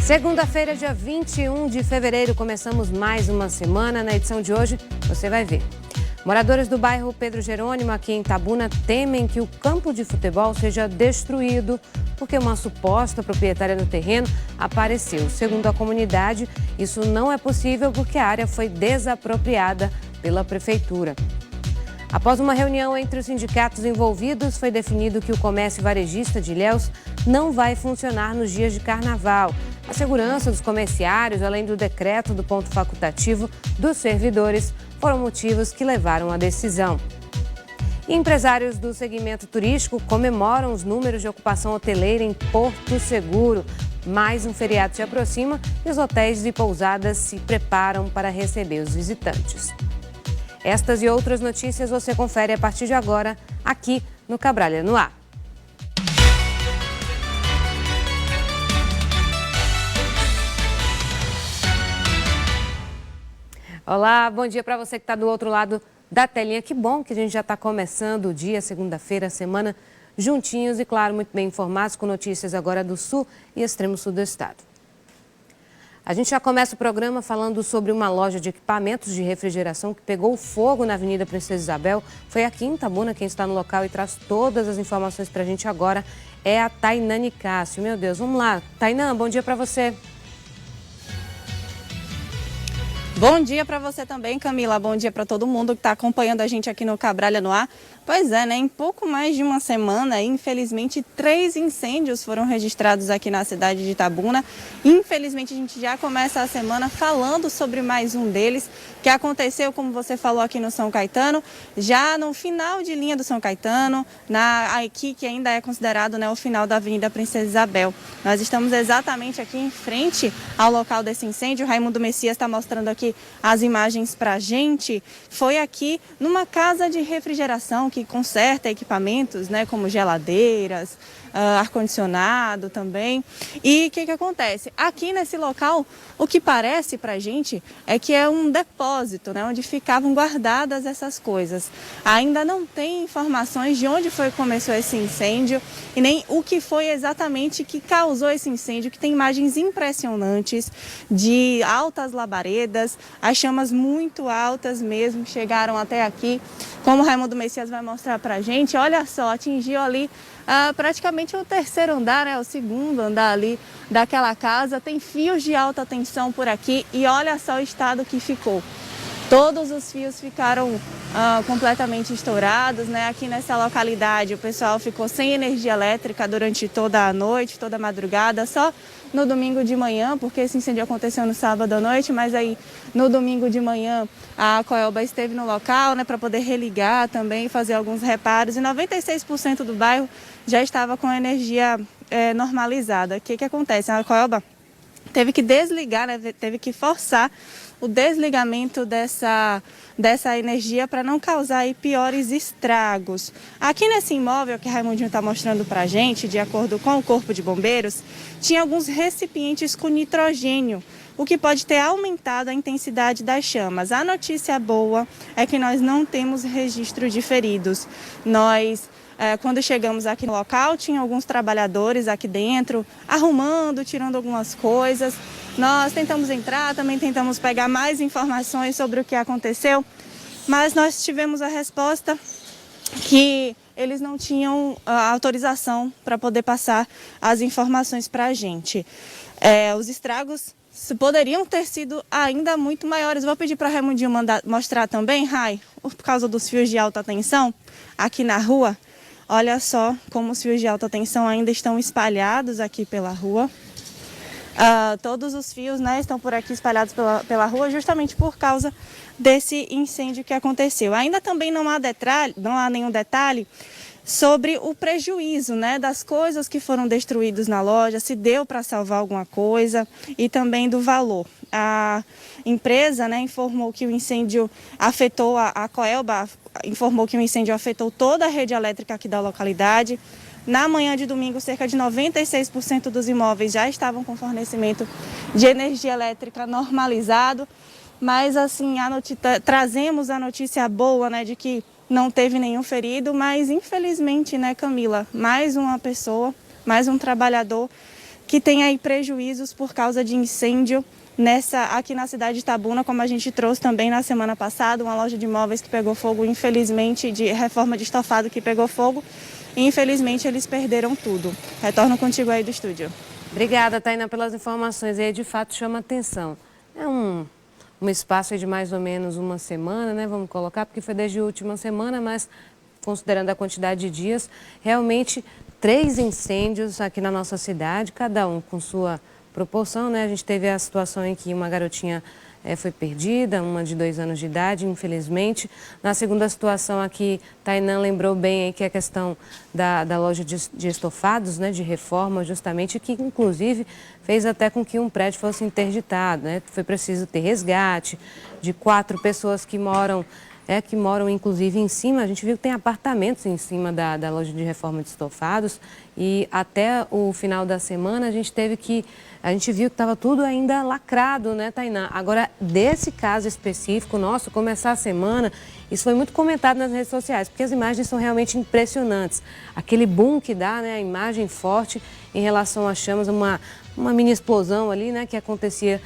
Segunda-feira, dia 21 de fevereiro, começamos mais uma semana. Na edição de hoje, você vai ver. Moradores do bairro Pedro Jerônimo, aqui em Itabuna, temem que o campo de futebol seja destruído porque uma suposta proprietária do terreno apareceu. Segundo a comunidade, isso não é possível porque a área foi desapropriada pela prefeitura. Após uma reunião entre os sindicatos envolvidos, foi definido que o comércio varejista de Ilhéus não vai funcionar nos dias de carnaval. A segurança dos comerciários, além do decreto do ponto facultativo dos servidores, foram motivos que levaram à decisão. E empresários do segmento turístico comemoram os números de ocupação hoteleira em Porto Seguro. Mais um feriado se aproxima e os hotéis e pousadas se preparam para receber os visitantes. Estas e outras notícias você confere a partir de agora, aqui no Cabralha no Ar. Olá, bom dia para você que está do outro lado da telinha. Que bom que a gente já está começando o dia, segunda-feira, a semana, juntinhos e, claro, muito bem informados com notícias agora do sul e extremo sul do estado. A gente já começa o programa falando sobre uma loja de equipamentos de refrigeração que pegou fogo na Avenida Princesa Isabel. Foi aqui em Itabuna. Quem está no local e traz todas as informações para a gente agora é a Tainane Cássio. Meu Deus, vamos lá. Tainã, bom dia para você. Bom dia para você também, Camila. Bom dia para todo mundo que está acompanhando a gente aqui no Cabralha no Ar. Pois é, né? Em pouco mais de uma semana, infelizmente, 3 incêndios foram registrados aqui na cidade de Itabuna. Infelizmente, a gente já começa a semana falando sobre mais um deles, que aconteceu, como você falou, aqui no São Caetano, já no final de linha do São Caetano, aqui que ainda é considerado, né, o final da Avenida Princesa Isabel. Nós estamos exatamente aqui em frente ao local desse incêndio. O Raimundo Messias está mostrando aqui as imagens para a gente. Foi aqui numa casa de refrigeração que conserta equipamentos, né, como geladeiras, ar-condicionado também. E o que acontece? Aqui nesse local, o que parece pra gente é que é um depósito, né, onde ficavam guardadas essas coisas. Ainda não tem informações de onde foi que começou esse incêndio e nem o que foi exatamente que causou esse incêndio, que tem imagens impressionantes de altas labaredas, as chamas muito altas mesmo, chegaram até aqui. Como o Raimundo Messias vai mostrar pra gente, olha só, atingiu ali praticamente o terceiro andar, né, o segundo andar ali daquela casa. Tem fios de alta tensão por aqui e olha só o estado que ficou. Todos os fios ficaram completamente estourados, né? Aqui nessa localidade o pessoal ficou sem energia elétrica durante toda a noite, toda a madrugada, só no domingo de manhã, porque esse incêndio aconteceu no sábado à noite, mas aí no domingo de manhã a Coelba esteve no local, né, para poder religar também, fazer alguns reparos, e 96% do bairro já estava com a energia normalizada. O que acontece? A Coelba teve que desligar, né, teve que forçar o desligamento dessa energia para não causar aí piores estragos. Aqui nesse imóvel que Raimundinho está mostrando para a gente, de acordo com o Corpo de Bombeiros, tinha alguns recipientes com nitrogênio, o que pode ter aumentado a intensidade das chamas. A notícia boa é que nós não temos registro de feridos. Quando chegamos aqui no local, tinha alguns trabalhadores aqui dentro, arrumando, tirando algumas coisas. Nós tentamos entrar, também tentamos pegar mais informações sobre o que aconteceu, mas nós tivemos a resposta que eles não tinham autorização para poder passar as informações para a gente. Os estragos poderiam ter sido ainda muito maiores. Vou pedir para a Raimundinho mostrar também, Rai, por causa dos fios de alta tensão aqui na rua. Olha só como os fios de alta tensão ainda estão espalhados aqui pela rua. Todos os fios, né, estão por aqui espalhados pela rua justamente por causa desse incêndio que aconteceu. Ainda também não há nenhum detalhe sobre o prejuízo, né, das coisas que foram destruídas na loja, se deu para salvar alguma coisa e também do valor. A empresa, né, informou que o incêndio afetou, a Coelba informou que o incêndio afetou toda a rede elétrica aqui da localidade. Na manhã de domingo, cerca de 96% dos imóveis já estavam com fornecimento de energia elétrica normalizado, mas assim, trazemos a notícia boa, né, de que não teve nenhum ferido, mas infelizmente, né, Camila, mais uma pessoa, mais um trabalhador que tem aí prejuízos por causa de incêndio aqui na cidade de Itabuna, como a gente trouxe também na semana passada, uma loja de móveis que pegou fogo, infelizmente, de reforma de estofado que pegou fogo, e infelizmente eles perderam tudo. Retorno contigo aí do estúdio. Obrigada, Tainá, pelas informações. E de fato chama atenção. É um espaço aí de mais ou menos uma semana, né? Vamos colocar, porque foi desde a última semana, mas considerando a quantidade de dias, realmente 3 incêndios aqui na nossa cidade, cada um com sua proporção, né? A gente teve a situação em que uma garotinha foi perdida, uma de 2 anos de idade, infelizmente. Na segunda situação aqui, Tainá lembrou bem aí que é a questão da loja de estofados, né? De reforma, justamente, que inclusive fez até com que um prédio fosse interditado, né? Foi preciso ter resgate de 4 pessoas que moram inclusive em cima. A gente viu que tem apartamentos em cima da loja de reforma de estofados e até o final da semana a gente viu que estava tudo ainda lacrado, né, Tainá? Agora, desse caso específico, nosso, começar a semana, isso foi muito comentado nas redes sociais, porque as imagens são realmente impressionantes. Aquele boom que dá, né, a imagem forte em relação às chamas, uma mini explosão ali, né, que acontecia.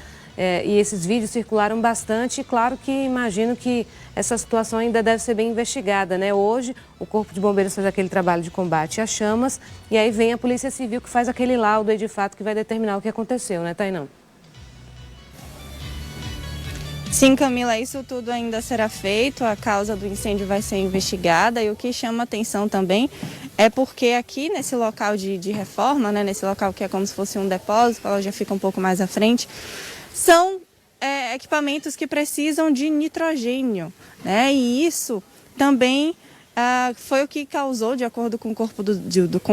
E esses vídeos circularam bastante e claro que imagino que essa situação ainda deve ser bem investigada, né? Hoje o Corpo de Bombeiros faz aquele trabalho de combate às chamas e aí vem a Polícia Civil que faz aquele laudo aí de fato que vai determinar o que aconteceu, né, Tainá? Sim, Camila, isso tudo ainda será feito, a causa do incêndio vai ser investigada e o que chama atenção também é porque aqui nesse local de reforma, né, nesse local que é como se fosse um depósito, ela já fica um pouco mais à frente, são equipamentos que precisam de nitrogênio, né? E isso também foi o que causou, de acordo com o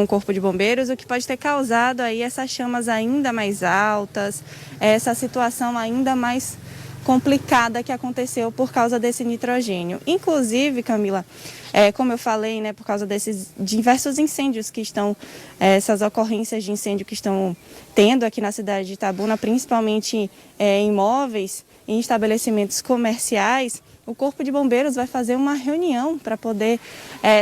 Corpo de Bombeiros, o que pode ter causado aí essas chamas ainda mais altas, essa situação ainda mais complicada que aconteceu por causa desse nitrogênio. Inclusive, Camila, como eu falei, né, por causa desses diversos incêndios que estão, essas ocorrências de incêndio que estão tendo aqui na cidade de Itabuna, principalmente em imóveis, em estabelecimentos comerciais, o Corpo de Bombeiros vai fazer uma reunião para poder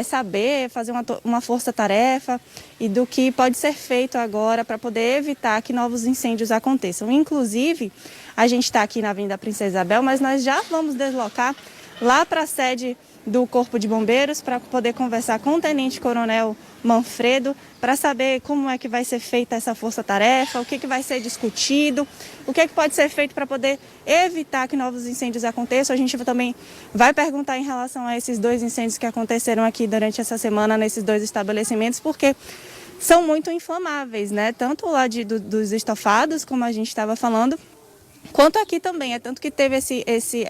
saber, fazer uma força-tarefa e do que pode ser feito agora para poder evitar que novos incêndios aconteçam. Inclusive, a gente está aqui na Avenida Princesa Isabel, mas nós já vamos deslocar lá para a sede do Corpo de Bombeiros para poder conversar com o Tenente Coronel Manfredo para saber como é que vai ser feita essa força-tarefa, o que vai ser discutido, o que pode ser feito para poder evitar que novos incêndios aconteçam. A gente também vai perguntar em relação a esses 2 incêndios que aconteceram aqui durante essa semana nesses 2 estabelecimentos, porque são muito inflamáveis, né? Tanto lá dos estofados, como a gente estava falando, quanto aqui também, é tanto que teve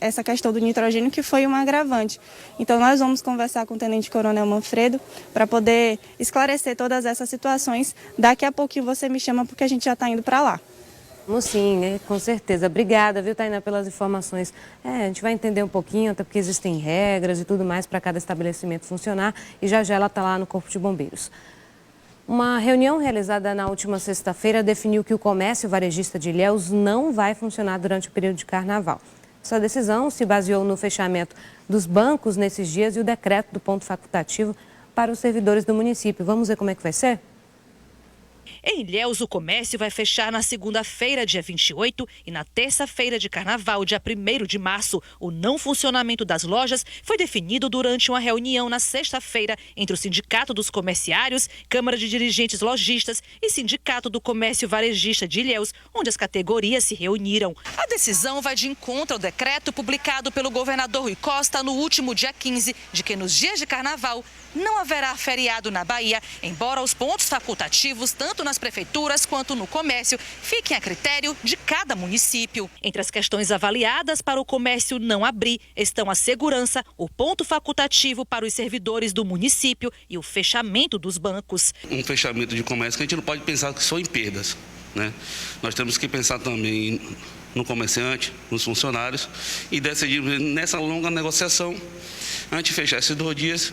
essa questão do nitrogênio que foi um agravante. Então nós vamos conversar com o Tenente Coronel Manfredo para poder esclarecer todas essas situações. Daqui a pouquinho você me chama porque a gente já está indo para lá. Vamos sim, né? Com certeza. Obrigada, viu, Tainá, pelas informações. A gente vai entender um pouquinho, até porque existem regras e tudo mais para cada estabelecimento funcionar e já ela está lá no Corpo de Bombeiros. Uma reunião realizada na última sexta-feira definiu que o comércio varejista de Ilhéus não vai funcionar durante o período de carnaval. Essa decisão se baseou no fechamento dos bancos nesses dias e o decreto do ponto facultativo para os servidores do município. Vamos ver como é que vai ser? Em Ilhéus, o comércio vai fechar na segunda-feira, dia 28, e na terça-feira de carnaval, dia 1º de março. O não funcionamento das lojas foi definido durante uma reunião na sexta-feira entre o Sindicato dos Comerciários, Câmara de Dirigentes Lojistas e Sindicato do Comércio Varejista de Ilhéus, onde as categorias se reuniram. A decisão vai de encontro ao decreto publicado pelo governador Rui Costa no último dia 15, de que nos dias de carnaval não haverá feriado na Bahia, embora os pontos facultativos, tanto nas prefeituras quanto no comércio, fiquem a critério de cada município. Entre as questões avaliadas para o comércio não abrir estão a segurança, o ponto facultativo para os servidores do município e o fechamento dos bancos. Um fechamento de comércio que a gente não pode pensar só em perdas, né? Nós temos que pensar também no comerciante, nos funcionários e decidir nessa longa negociação a gente fechar esses 2 dias,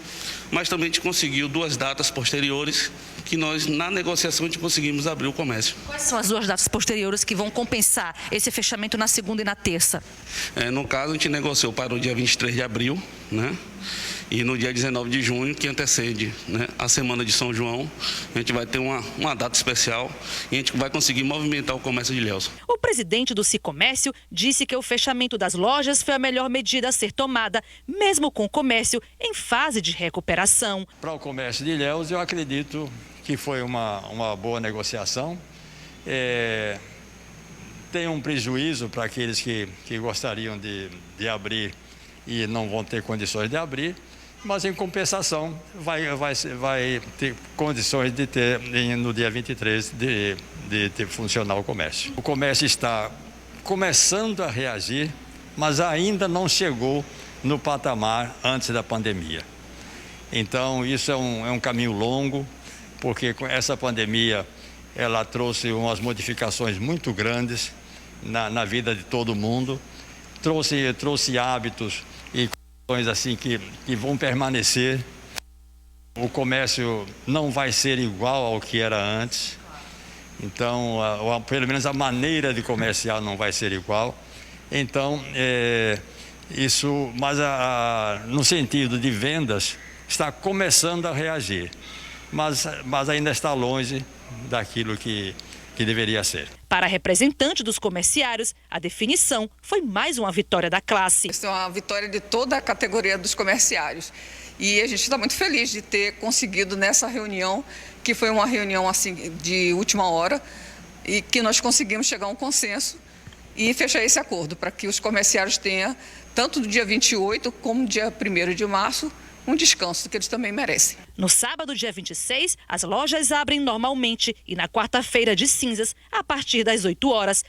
mas também a gente conseguiu 2 datas posteriores que nós, na negociação, a gente conseguimos abrir o comércio. Quais são as 2 datas posteriores que vão compensar esse fechamento na segunda e na terça? No caso, a gente negociou para o dia 23 de abril, né? E no dia 19 de junho, que antecede, né, a Semana de São João, a gente vai ter uma data especial e a gente vai conseguir movimentar o comércio de Ilhéus. O presidente do Sicomércio disse que o fechamento das lojas foi a melhor medida a ser tomada, mesmo com o comércio em fase de recuperação. Para o comércio de Ilhéus, eu acredito que foi uma boa negociação. Tem um prejuízo para aqueles que gostariam de abrir e não vão ter condições de abrir, mas em compensação vai ter condições de ter no dia 23 de ter funcionar o comércio. O comércio está começando a reagir, mas ainda não chegou no patamar antes da pandemia. Então isso é um caminho longo, porque com essa pandemia ela trouxe umas modificações muito grandes na vida de todo mundo, trouxe hábitos e coisas assim que vão permanecer. O comércio não vai ser igual ao que era antes, então pelo menos a maneira de comerciar não vai ser igual. Então isso, mas no sentido de vendas está começando a reagir, mas ainda está longe daquilo que deveria ser. Para a representante dos comerciários, a definição foi mais uma vitória da classe. Isso é uma vitória de toda a categoria dos comerciários. E a gente está muito feliz de ter conseguido nessa reunião, que foi uma reunião assim de última hora, e que nós conseguimos chegar a um consenso e fechar esse acordo, para que os comerciários tenham, tanto no dia 28 como no dia 1º de março, um descanso que eles também merecem. No sábado, dia 26, as lojas abrem normalmente e na quarta-feira de cinzas, a partir das 8 horas.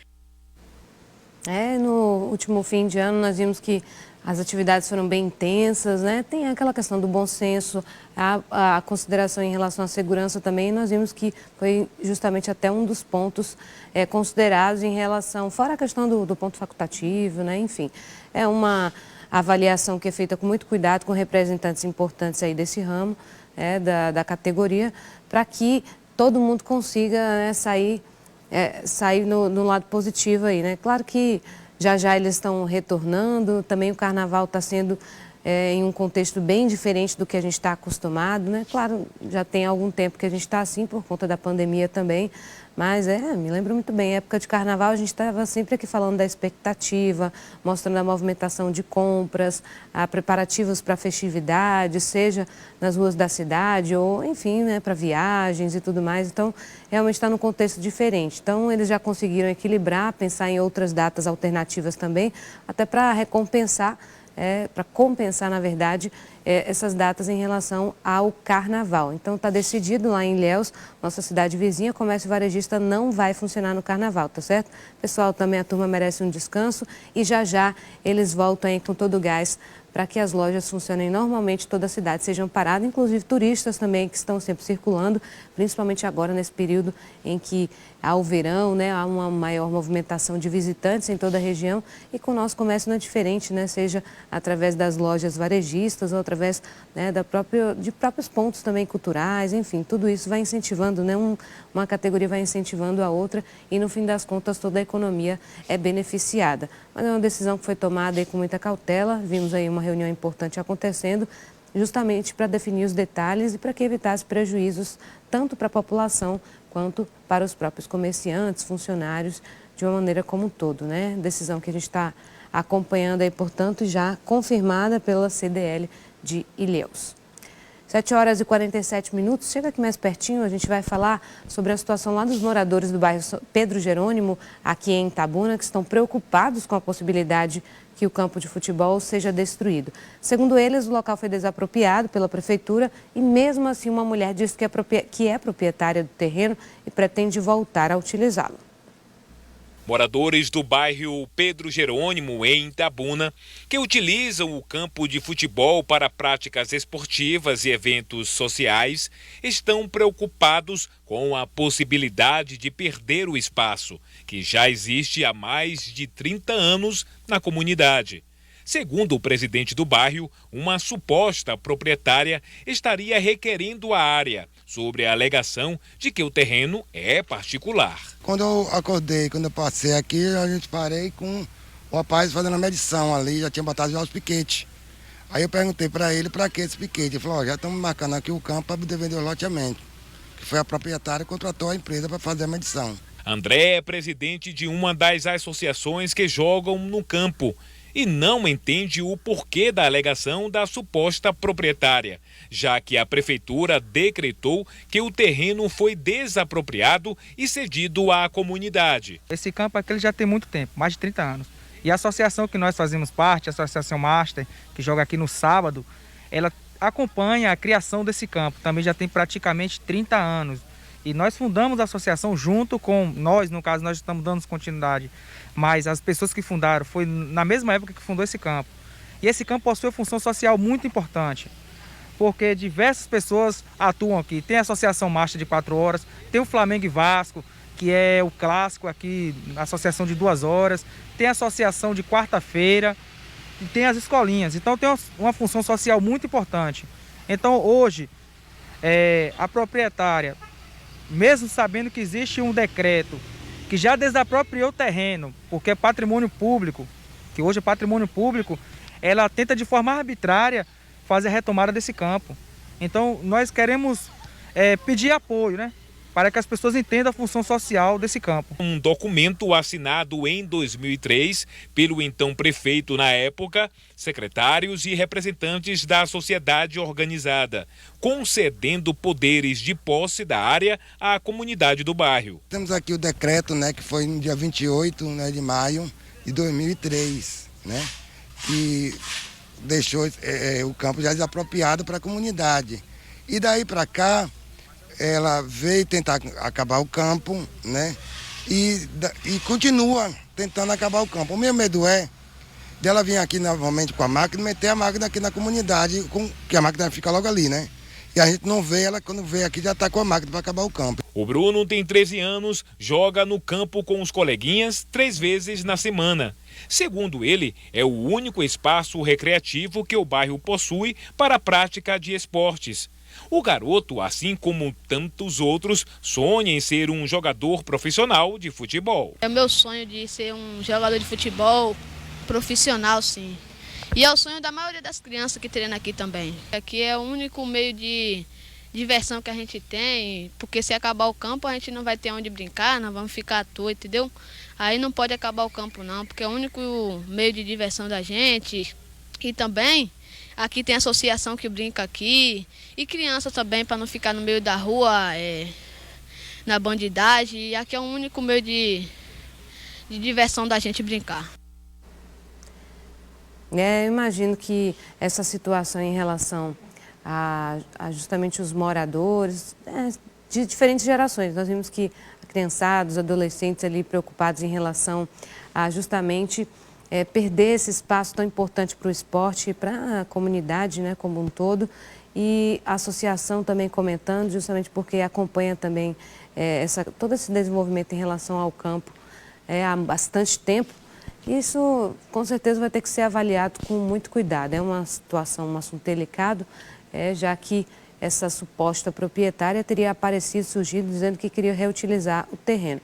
No último fim de ano nós vimos que as atividades foram bem intensas, né? Tem aquela questão do bom senso, a consideração em relação à segurança também. Nós vimos que foi justamente até um dos pontos considerados em relação, fora a questão do ponto facultativo, né? Enfim, é uma avaliação que é feita com muito cuidado, com representantes importantes aí desse ramo, da categoria, para que todo mundo consiga, né, sair no lado positivo aí, né? Claro que já eles estão retornando, também o carnaval está sendo em um contexto bem diferente do que a gente está acostumado, né? Claro, já tem algum tempo que a gente está assim por conta da pandemia também, mas me lembro muito bem, época de carnaval a gente estava sempre aqui falando da expectativa, mostrando a movimentação de compras, preparativos para festividades, seja nas ruas da cidade ou, enfim, né, para viagens e tudo mais. Então, realmente está num contexto diferente. Então, eles já conseguiram equilibrar, pensar em outras datas alternativas também, até para recompensar, para compensar, na verdade, essas datas em relação ao carnaval. Então, está decidido lá em Ilhéus, nossa cidade vizinha, comércio varejista não vai funcionar no carnaval, tá certo? Pessoal, também a turma merece um descanso e já eles voltam aí com todo o gás para que as lojas funcionem normalmente, toda a cidade sejam paradas, inclusive turistas também que estão sempre circulando, principalmente agora nesse período em que há o verão, né, há uma maior movimentação de visitantes em toda a região e com o nosso comércio não é diferente, né, seja através das lojas varejistas ou através, né, de próprios pontos também culturais, enfim, tudo isso vai incentivando, né, uma categoria vai incentivando a outra e no fim das contas toda a economia é beneficiada. Mas é uma decisão que foi tomada aí com muita cautela, vimos aí uma reunião importante acontecendo, justamente para definir os detalhes e para que evitasse prejuízos tanto para a população quanto para os próprios comerciantes, funcionários, de uma maneira como um todo, né? Decisão que a gente está acompanhando aí, portanto, já confirmada pela CDL de Ilhéus. 7h47. Chega aqui mais pertinho, a gente vai falar sobre a situação lá dos moradores do bairro Pedro Jerônimo, aqui em Itabuna, que estão preocupados com a possibilidade que o campo de futebol seja destruído. Segundo eles, o local foi desapropriado pela prefeitura e mesmo assim uma mulher diz que é proprietária do terreno e pretende voltar a utilizá-lo. Moradores do bairro Pedro Jerônimo, em Itabuna, que utilizam o campo de futebol para práticas esportivas e eventos sociais, estão preocupados com a possibilidade de perder o espaço, que já existe há mais de 30 anos na comunidade. Segundo o presidente do bairro, uma suposta proprietária estaria requerendo a área, sobre a alegação de que o terreno é particular. Quando eu acordei, quando eu passei aqui, a gente parei com o rapaz fazendo a medição ali, já tinha botado já os piquetes. Aí eu perguntei para ele para que esse piquete. Ele falou, ó, já estamos marcando aqui o campo para poder vender o loteamento. Que foi a proprietária que contratou a empresa para fazer a medição. André é presidente de uma das associações que jogam no campo e não entende o porquê da alegação da suposta proprietária, já que a prefeitura decretou que o terreno foi desapropriado e cedido à comunidade. Esse campo aqui ele já tem muito tempo, mais de 30 anos. E a associação que nós fazemos parte, a Associação Master, que joga aqui no sábado, ela acompanha a criação desse campo, também já tem praticamente 30 anos. E nós fundamos a associação junto com nós, no caso nós estamos dando continuidade, mas as pessoas que fundaram foi na mesma época que fundou esse campo. E esse campo possui uma função social muito importante, porque diversas pessoas atuam aqui. Tem a Associação Master de 4 horas, tem o Flamengo e Vasco, que é o clássico aqui, a associação de 2 horas, tem a associação de quarta-feira, e tem as escolinhas. Então tem uma função social muito importante. Então hoje, a proprietária, mesmo sabendo que existe um decreto que já desapropriou o terreno, porque é patrimônio público, que hoje é patrimônio público, ela tenta de forma arbitrária fazer a retomada desse campo. Então nós queremos pedir apoio, né, para que as pessoas entendam a função social desse campo. Um documento assinado em 2003 pelo então prefeito na época, secretários e representantes da sociedade organizada, concedendo poderes de posse da área à comunidade do bairro. Temos aqui o decreto, né, que foi no dia 28, né, de maio de 2003, né, que deixou o campo já desapropriado para a comunidade. E daí para cá, ela veio tentar acabar o campo, né? E continua tentando acabar o campo. O meu medo é dela vir aqui novamente com a máquina e meter a máquina aqui na comunidade, que a máquina fica logo ali, né? E a gente não vê ela, quando vê aqui já está com a máquina para acabar o campo. O Bruno tem 13 anos, joga no campo com os coleguinhas 3 vezes na semana. Segundo ele, é o único espaço recreativo que o bairro possui para a prática de esportes. O garoto, assim como tantos outros, sonha em ser um jogador profissional de futebol. É o meu sonho de ser um jogador de futebol profissional, sim. E é o sonho da maioria das crianças que treinam aqui também. Aqui é o único meio de diversão que a gente tem, porque se acabar o campo a gente não vai ter onde brincar, nós vamos ficar à toa, entendeu? Aí não pode acabar o campo não, porque é o único meio de diversão da gente. E também aqui tem associação que brinca aqui, e criança também, para não ficar no meio da rua, na bandidagem. E aqui é o único meio de diversão da gente brincar. Eu imagino que essa situação em relação a justamente os moradores de diferentes gerações. Nós vimos que a criançada, os adolescentes ali preocupados em relação a justamente perder esse espaço tão importante para o esporte e para a comunidade, né, como um todo. E a associação também comentando, justamente porque acompanha também todo esse desenvolvimento em relação ao campo há bastante tempo. Isso, com certeza, vai ter que ser avaliado com muito cuidado. É uma situação, um assunto delicado, já que essa suposta proprietária teria surgido dizendo que queria reutilizar o terreno.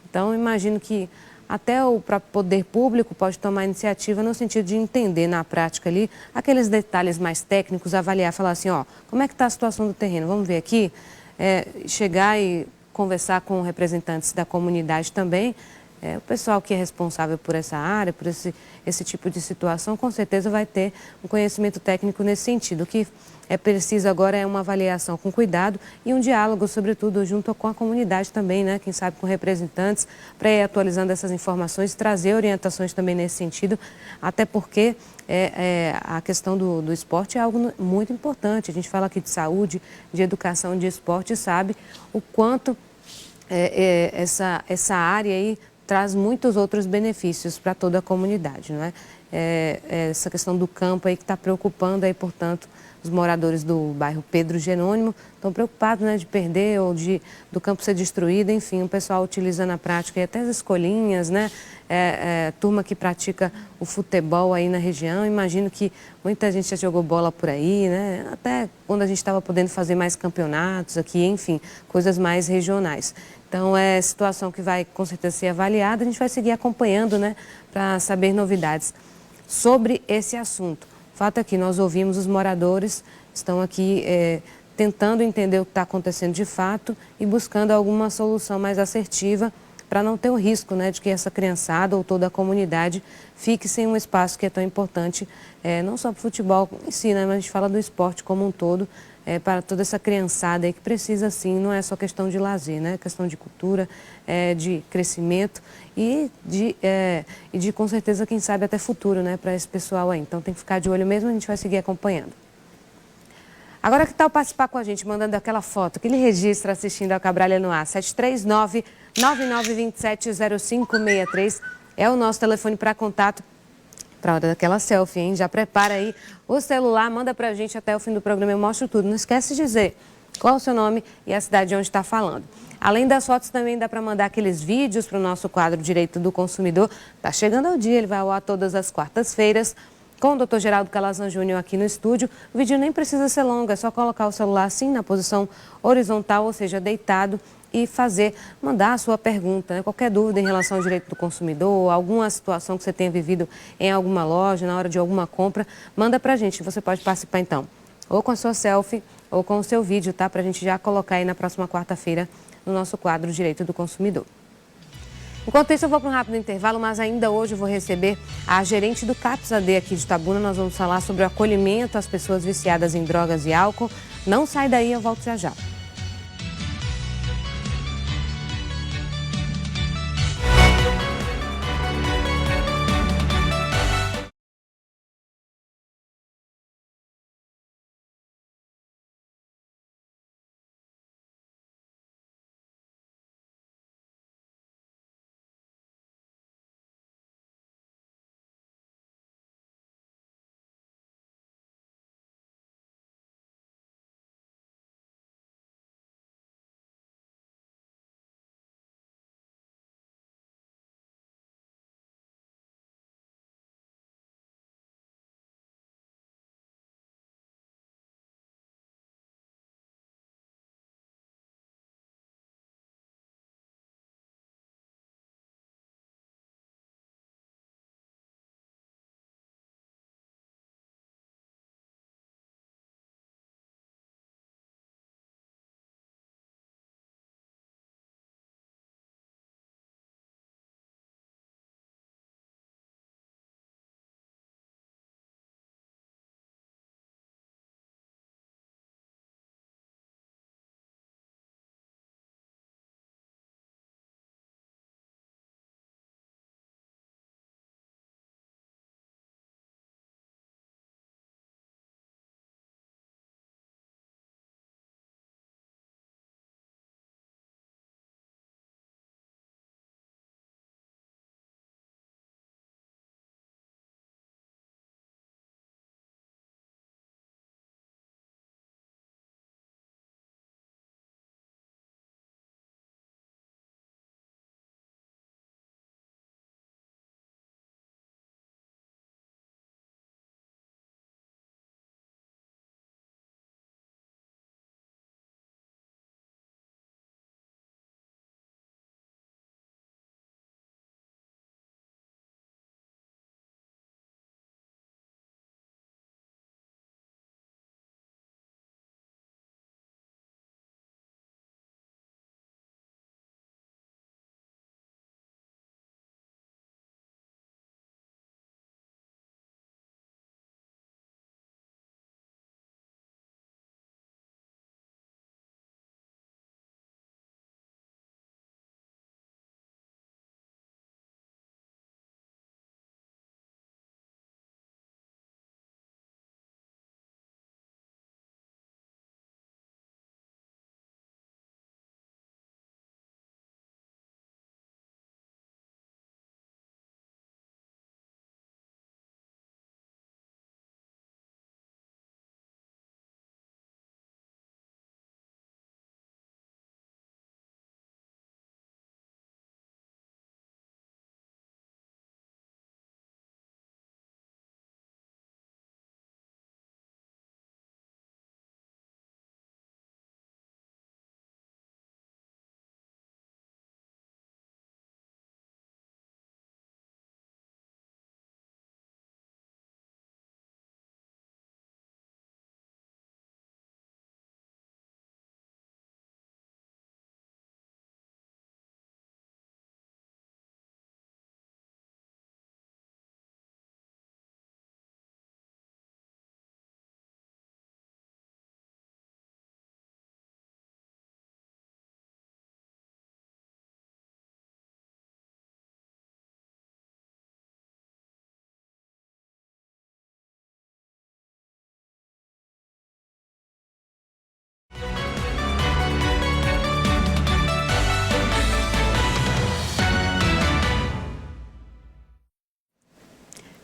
Então, imagino que até o próprio poder público pode tomar iniciativa no sentido de entender na prática ali aqueles detalhes mais técnicos, avaliar, falar assim, ó, como é que está a situação do terreno? Vamos ver aqui, chegar e conversar com representantes da comunidade também. O pessoal que é responsável por essa área, por esse tipo de situação, com certeza vai ter um conhecimento técnico nesse sentido. O que é preciso agora é uma avaliação com cuidado e um diálogo, sobretudo, junto com a comunidade também, né? Quem sabe com representantes, para ir atualizando essas informações, trazer orientações também nesse sentido, até porque a questão do esporte é algo muito importante. A gente fala aqui de saúde, de educação, de esporte, e sabe o quanto essa área aí traz muitos outros benefícios para toda a comunidade, não é? Essa questão do campo aí que está preocupando aí, portanto, os moradores do bairro Pedro Jerônimo estão preocupados, né, de perder ou do campo ser destruído, enfim, o pessoal utiliza na prática e até as escolinhas, né, turma que pratica o futebol aí na região. Imagino que muita gente já jogou bola por aí, né, até quando a gente estava podendo fazer mais campeonatos aqui, enfim, coisas mais regionais. Então, é situação que vai, com certeza, ser avaliada. A gente vai seguir acompanhando, né, para saber novidades sobre esse assunto. O fato é que nós ouvimos os moradores, estão aqui tentando entender o que está acontecendo de fato e buscando alguma solução mais assertiva para não ter o risco, né, de que essa criançada ou toda a comunidade fique sem um espaço que é tão importante, não só para o futebol em si, né, mas a gente fala do esporte como um todo, para toda essa criançada aí que precisa, sim, não é só questão de lazer, né, é questão de cultura, de crescimento e de, com certeza, quem sabe até futuro, né, para esse pessoal aí. Então tem que ficar de olho mesmo, a gente vai seguir acompanhando. Agora, que tal participar com a gente, mandando aquela foto, aquele registro assistindo ao Cabralha no Ar? 739-9927-0563 é o nosso telefone para contato para a hora daquela selfie, hein? Já prepara aí o celular, manda para a gente até o fim do programa, eu mostro tudo. Não esquece de dizer qual é o seu nome e a cidade onde está falando. Além das fotos, também dá para mandar aqueles vídeos para o nosso quadro Direito do Consumidor. Está chegando ao dia, ele vai ao ar todas as quartas-feiras, com o Dr. Geraldo Calazan Júnior aqui no estúdio. O vídeo nem precisa ser longo, é só colocar o celular assim na posição horizontal, ou seja, deitado, e mandar a sua pergunta, né? Qualquer dúvida em relação ao direito do consumidor, alguma situação que você tenha vivido em alguma loja, na hora de alguma compra, manda pra gente. Você pode participar então, ou com a sua selfie, ou com o seu vídeo, tá? Pra gente já colocar aí na próxima quarta-feira no nosso quadro Direito do Consumidor. Enquanto isso, eu vou para um rápido intervalo, mas ainda hoje eu vou receber a gerente do CAPS-AD aqui de Itabuna. Nós vamos falar sobre o acolhimento às pessoas viciadas em drogas e álcool. Não sai daí, eu volto já já.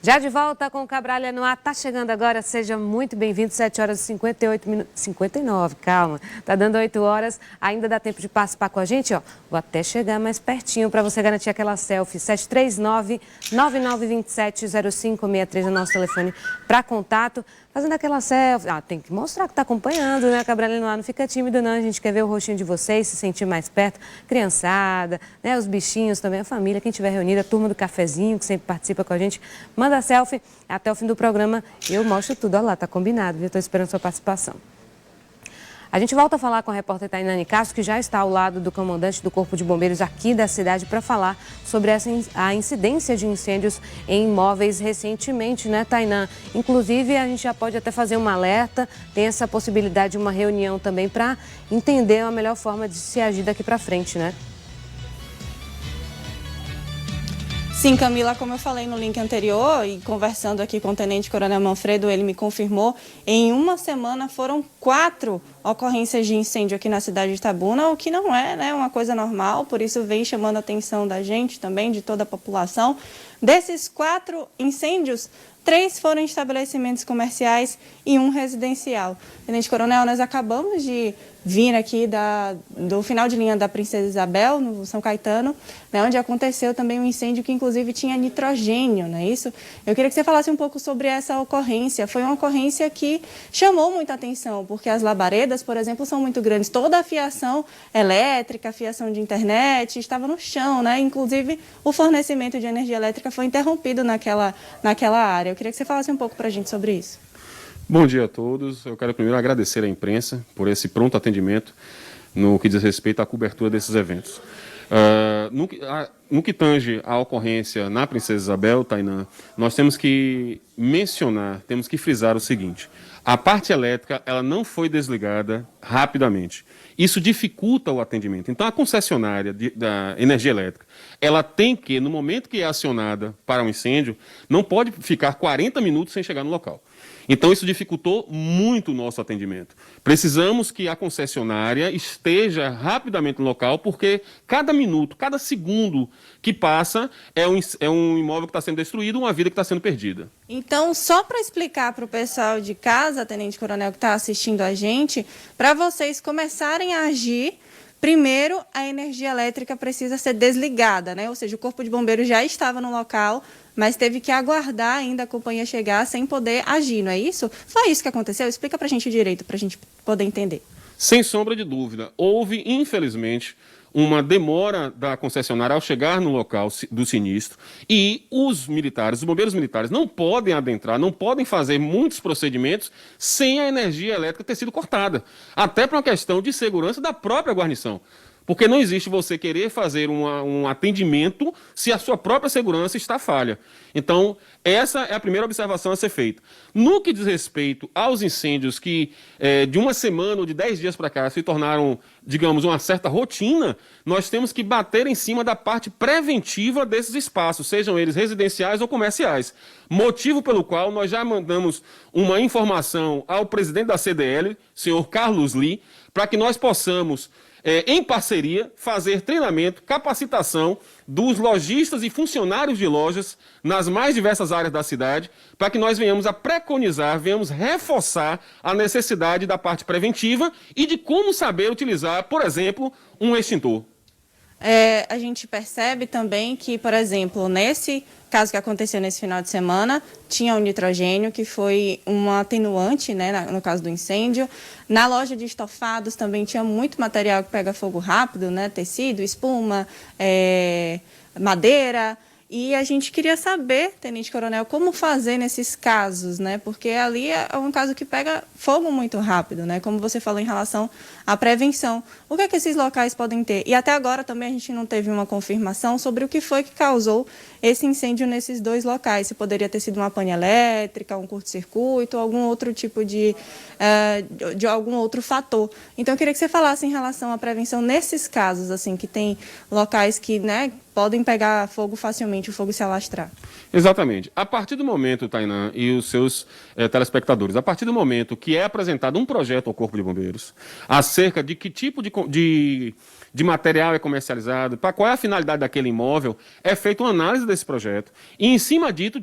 Já de volta com o Cabralha no ar, tá chegando agora, seja muito bem-vindo, 7 horas e 58 minutos, 59, calma, tá dando 8 horas, ainda dá tempo de participar com a gente, ó, vou até chegar mais pertinho para você garantir aquela selfie, 739-9927-0563 é o nosso telefone para contato, fazendo aquela selfie, tem que mostrar que tá acompanhando, né, Cabralha no ar, não fica tímido não, a gente quer ver o rostinho de vocês, se sentir mais perto, criançada, né, os bichinhos também, a família, quem estiver reunida, a turma do cafezinho, que sempre participa com a gente, manda a selfie, até o fim do programa eu mostro tudo, olha lá, tá combinado, eu estou esperando sua participação. A gente volta a falar com a repórter Tainane Castro, que já está ao lado do comandante do Corpo de Bombeiros aqui da cidade para falar sobre a incidência de incêndios em imóveis recentemente, né, Tainã? Inclusive, a gente já pode até fazer um alerta, tem essa possibilidade de uma reunião também para entender a melhor forma de se agir daqui para frente, né? Sim, Camila, como eu falei no link anterior e conversando aqui com o Tenente Coronel Manfredo, ele me confirmou, em uma semana foram 4 ocorrências de incêndio aqui na cidade de Itabuna, o que não é, né, uma coisa normal, por isso vem chamando a atenção da gente também, de toda a população. Desses 4 incêndios, 3 foram em estabelecimentos comerciais e 1 residencial. Tenente Coronel, nós acabamos de vir aqui do final de linha da Princesa Isabel, no São Caetano, né, onde aconteceu também um incêndio que inclusive tinha nitrogênio, não é isso? Eu queria que você falasse um pouco sobre essa ocorrência. Foi uma ocorrência que chamou muita atenção, porque as labaredas, por exemplo, são muito grandes. Toda a fiação elétrica, a fiação de internet estava no chão, né? Inclusive o fornecimento de energia elétrica foi interrompido naquela área. Eu queria que você falasse um pouco para a gente sobre isso. Bom dia a todos. Eu quero primeiro agradecer à imprensa por esse pronto atendimento no que diz respeito à cobertura desses eventos. No que tange à ocorrência na Princesa Isabel, Tainã, nós temos que mencionar, temos que frisar o seguinte: a parte elétrica ela não foi desligada rapidamente. Isso dificulta o atendimento. Então, a concessionária da energia elétrica, ela tem que, no momento que é acionada para um incêndio, não pode ficar 40 minutos sem chegar no local. Então, isso dificultou muito o nosso atendimento. Precisamos que a concessionária esteja rapidamente no local, porque cada minuto, cada segundo que passa é um imóvel que está sendo destruído, uma vida que está sendo perdida. Então, só para explicar para o pessoal de casa, Tenente Coronel, que está assistindo a gente, para vocês começarem a agir, primeiro a energia elétrica precisa ser desligada, né? Ou seja, o Corpo de Bombeiros já estava no local, mas teve que aguardar ainda a companhia chegar sem poder agir, não é isso? Foi isso que aconteceu? Explica para a gente direito, para a gente poder entender. Sem sombra de dúvida, houve, infelizmente, uma demora da concessionária ao chegar no local do sinistro e os militares, os bombeiros militares, não podem adentrar, não podem fazer muitos procedimentos sem a energia elétrica ter sido cortada, até por uma questão de segurança da própria guarnição. Porque não existe você querer fazer um atendimento se a sua própria segurança está falha. Então, essa é a primeira observação a ser feita. No que diz respeito aos incêndios que de uma semana ou de 10 dias para cá se tornaram, digamos, uma certa rotina, nós temos que bater em cima da parte preventiva desses espaços, sejam eles residenciais ou comerciais. Motivo pelo qual nós já mandamos uma informação ao presidente da CDL, senhor Carlos Lee, para que nós possamos, em parceria, fazer treinamento, capacitação dos lojistas e funcionários de lojas nas mais diversas áreas da cidade, para que nós venhamos a preconizar, venhamos reforçar a necessidade da parte preventiva e de como saber utilizar, por exemplo, um extintor. A gente percebe também que, por exemplo, nesse caso que aconteceu nesse final de semana, tinha o nitrogênio, que foi um atenuante, né, no caso do incêndio. Na loja de estofados também tinha muito material que pega fogo rápido, né, tecido, espuma, madeira. E a gente queria saber, Tenente Coronel, como fazer nesses casos, né? Porque ali é um caso que pega fogo muito rápido, né? Como você falou em relação à prevenção. O que é que esses locais podem ter? E até agora também a gente não teve uma confirmação sobre o que foi que causou esse incêndio nesses 2 locais. Se poderia ter sido uma pane elétrica, um curto-circuito, algum outro tipo de algum outro fator. Então eu queria que você falasse em relação à prevenção nesses casos, assim, que tem locais que, né, podem pegar fogo facilmente. realmente o fogo se alastrar. Exatamente. A partir do momento, Tainá e os seus telespectadores, a partir do momento que é apresentado um projeto ao Corpo de Bombeiros acerca de que tipo de material é comercializado, para qual é a finalidade daquele imóvel, é feita uma análise desse projeto e, em cima dito,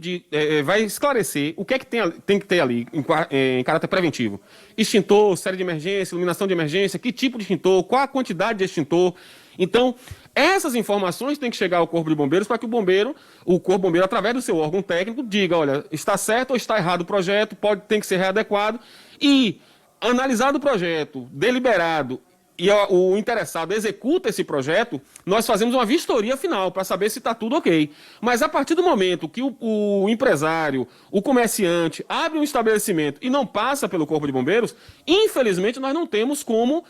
vai esclarecer o que é que tem que ter ali em caráter preventivo. Extintor, série de emergência, iluminação de emergência, que tipo de extintor, qual a quantidade de extintor. Então, essas informações têm que chegar ao Corpo de Bombeiros para que o Corpo de Bombeiro, através do seu órgão técnico, diga, olha, está certo ou está errado o projeto, tem que ser readequado. E, analisado o projeto, deliberado, e o interessado executa esse projeto, nós fazemos uma vistoria final para saber se está tudo ok. Mas a partir do momento que o empresário, o comerciante, abre um estabelecimento e não passa pelo Corpo de Bombeiros, infelizmente nós não temos como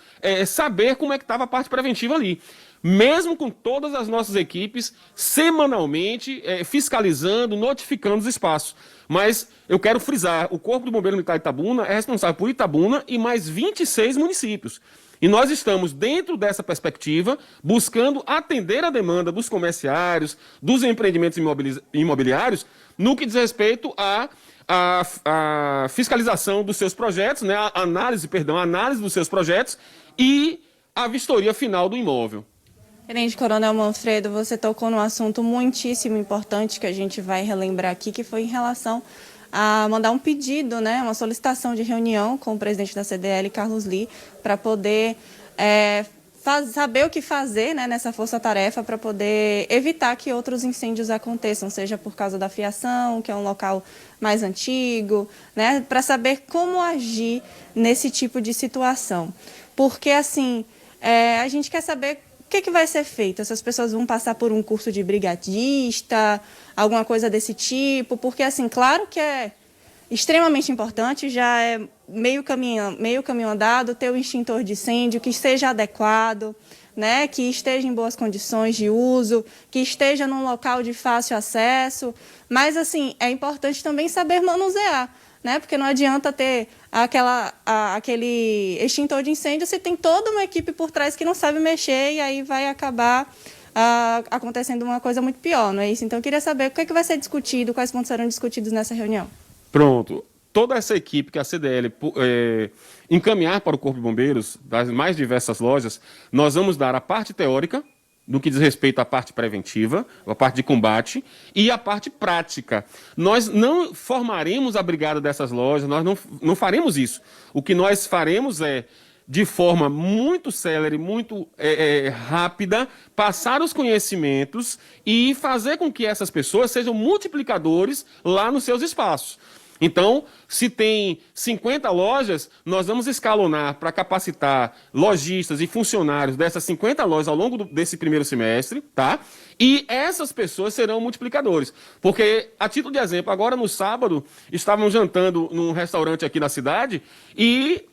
saber como é que estava a parte preventiva ali. Mesmo com todas as nossas equipes, semanalmente, fiscalizando, notificando os espaços. Mas eu quero frisar, o Corpo de Bombeiro Militar de Itabuna é responsável por Itabuna e mais 26 municípios. E nós estamos, dentro dessa perspectiva, buscando atender a demanda dos comerciários, dos empreendimentos imobiliários, no que diz respeito à fiscalização dos seus projetos, né, a análise dos seus projetos e a vistoria final do imóvel. Tenente Coronel Manfredo, você tocou num assunto muitíssimo importante que a gente vai relembrar aqui, que foi em relação a mandar um pedido, né, uma solicitação de reunião com o presidente da CDL, Carlos Lee, para poder saber o que fazer, né, nessa força-tarefa para poder evitar que outros incêndios aconteçam, seja por causa da fiação, que é um local mais antigo, né, para saber como agir nesse tipo de situação. Porque, assim, a gente quer saber o que vai ser feito? Essas pessoas vão passar por um curso de brigadista, alguma coisa desse tipo? Porque, assim, claro que é extremamente importante, já é meio caminho andado, ter o extintor de incêndio que seja adequado, né, que esteja em boas condições de uso, que esteja num local de fácil acesso. Mas, assim, é importante também saber manusear, né, porque não adianta ter aquele extintor de incêndio se tem toda uma equipe por trás que não sabe mexer, e aí vai acabar acontecendo uma coisa muito pior, não é isso? Então eu queria saber o que vai ser discutido, quais pontos serão discutidos nessa reunião. Pronto. Toda essa equipe que a CDL encaminhar para o Corpo de Bombeiros, das mais diversas lojas, nós vamos dar a parte teórica, no que diz respeito à parte preventiva, a parte de combate, e a parte prática. Nós não formaremos a brigada dessas lojas, nós não faremos isso. O que nós faremos é, de forma muito célere, muito rápida, passar os conhecimentos e fazer com que essas pessoas sejam multiplicadores lá nos seus espaços. Então, se tem 50 lojas, nós vamos escalonar para capacitar lojistas e funcionários dessas 50 lojas ao longo desse primeiro semestre, tá? E essas pessoas serão multiplicadores. Porque, a título de exemplo, agora no sábado, estávamos jantando num restaurante aqui na cidade e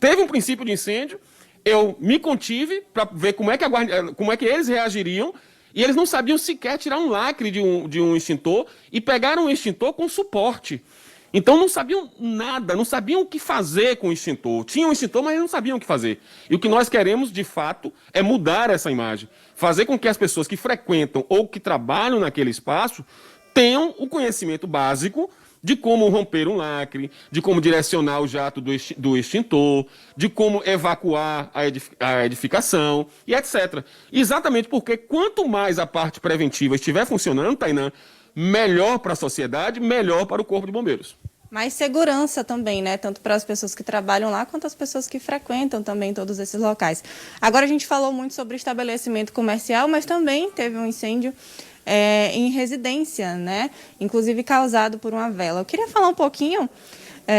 teve um princípio de incêndio, eu me contive para ver como é que eles reagiriam, e eles não sabiam sequer tirar um lacre de um extintor e pegaram um extintor com suporte. Então não sabiam nada, não sabiam o que fazer com o extintor. Tinham um extintor, mas não sabiam o que fazer. E o que nós queremos, de fato, é mudar essa imagem. Fazer com que as pessoas que frequentam ou que trabalham naquele espaço tenham o conhecimento básico de como romper um lacre, de como direcionar o jato do extintor, de como evacuar a edificação e etc. Exatamente porque quanto mais a parte preventiva estiver funcionando, Tainã, melhor para a sociedade, melhor para o Corpo de Bombeiros. Mais segurança também, né? Tanto para as pessoas que trabalham lá, quanto as pessoas que frequentam também todos esses locais. Agora a gente falou muito sobre estabelecimento comercial, mas também teve um incêndio em residência, né? Inclusive causado por uma vela. Eu queria falar um pouquinho,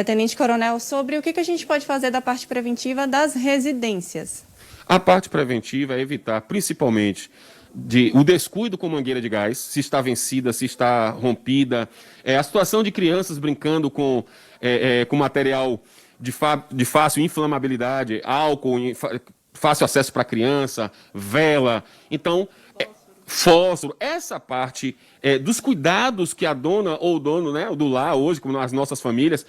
Tenente Coronel, sobre o que a gente pode fazer da parte preventiva das residências. A parte preventiva é evitar, principalmente, o descuido com mangueira de gás, se está vencida, se está rompida, a situação de crianças brincando com material de fácil inflamabilidade, álcool, fácil acesso para criança, vela. Então, fósforo, essa parte dos cuidados que a dona ou o dono, né, do lar hoje, como as nossas famílias,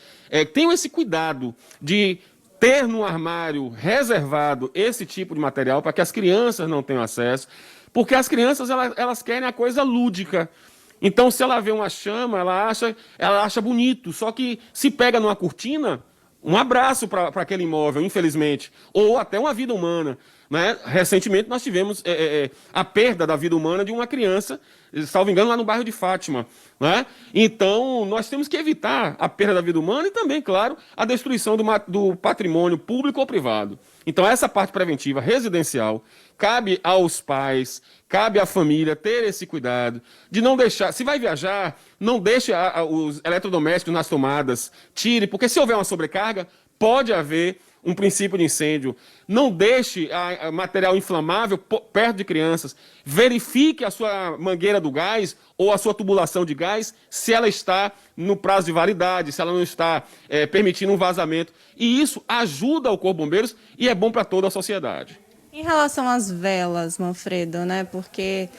tenham esse cuidado de ter no armário reservado esse tipo de material para que as crianças não tenham acesso. Porque as crianças, elas querem a coisa lúdica. Então, se ela vê uma chama, ela acha bonito. Só que se pega numa cortina, um abraço para aquele imóvel, infelizmente. Ou até uma vida humana. Né? Recentemente, nós tivemos a perda da vida humana de uma criança, salvo engano, lá no bairro de Fátima. Né? Então, nós temos que evitar a perda da vida humana e também, claro, a destruição do patrimônio público ou privado. Então, essa parte preventiva residencial cabe aos pais, cabe à família ter esse cuidado de não deixar, se vai viajar, não deixe os eletrodomésticos nas tomadas, tire, porque se houver uma sobrecarga, pode haver um princípio de incêndio. Não deixe material inflamável perto de crianças. Verifique a sua mangueira do gás ou a sua tubulação de gás, se ela está no prazo de validade, se ela não está permitindo um vazamento. E isso ajuda o Corpo de Bombeiros e é bom para toda a sociedade. Em relação às velas, Manfredo, né? Porque,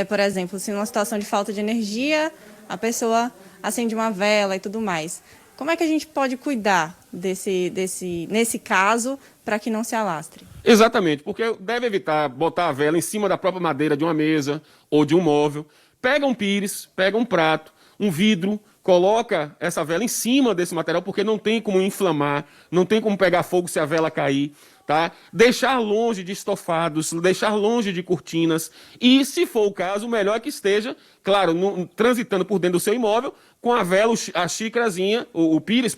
por exemplo, se numa situação de falta de energia, a pessoa acende uma vela e tudo mais. Como é que a gente pode cuidar nesse caso para que não se alastre? Exatamente, porque deve evitar botar a vela em cima da própria madeira de uma mesa ou de um móvel. Pega um pires, pega um prato, um vidro, coloca essa vela em cima desse material, porque não tem como inflamar, não tem como pegar fogo se a vela cair. Tá? Deixar longe de estofados, deixar longe de cortinas e, se for o caso, o melhor é que esteja, claro, transitando por dentro do seu imóvel com a vela, a xícarazinha, o pires,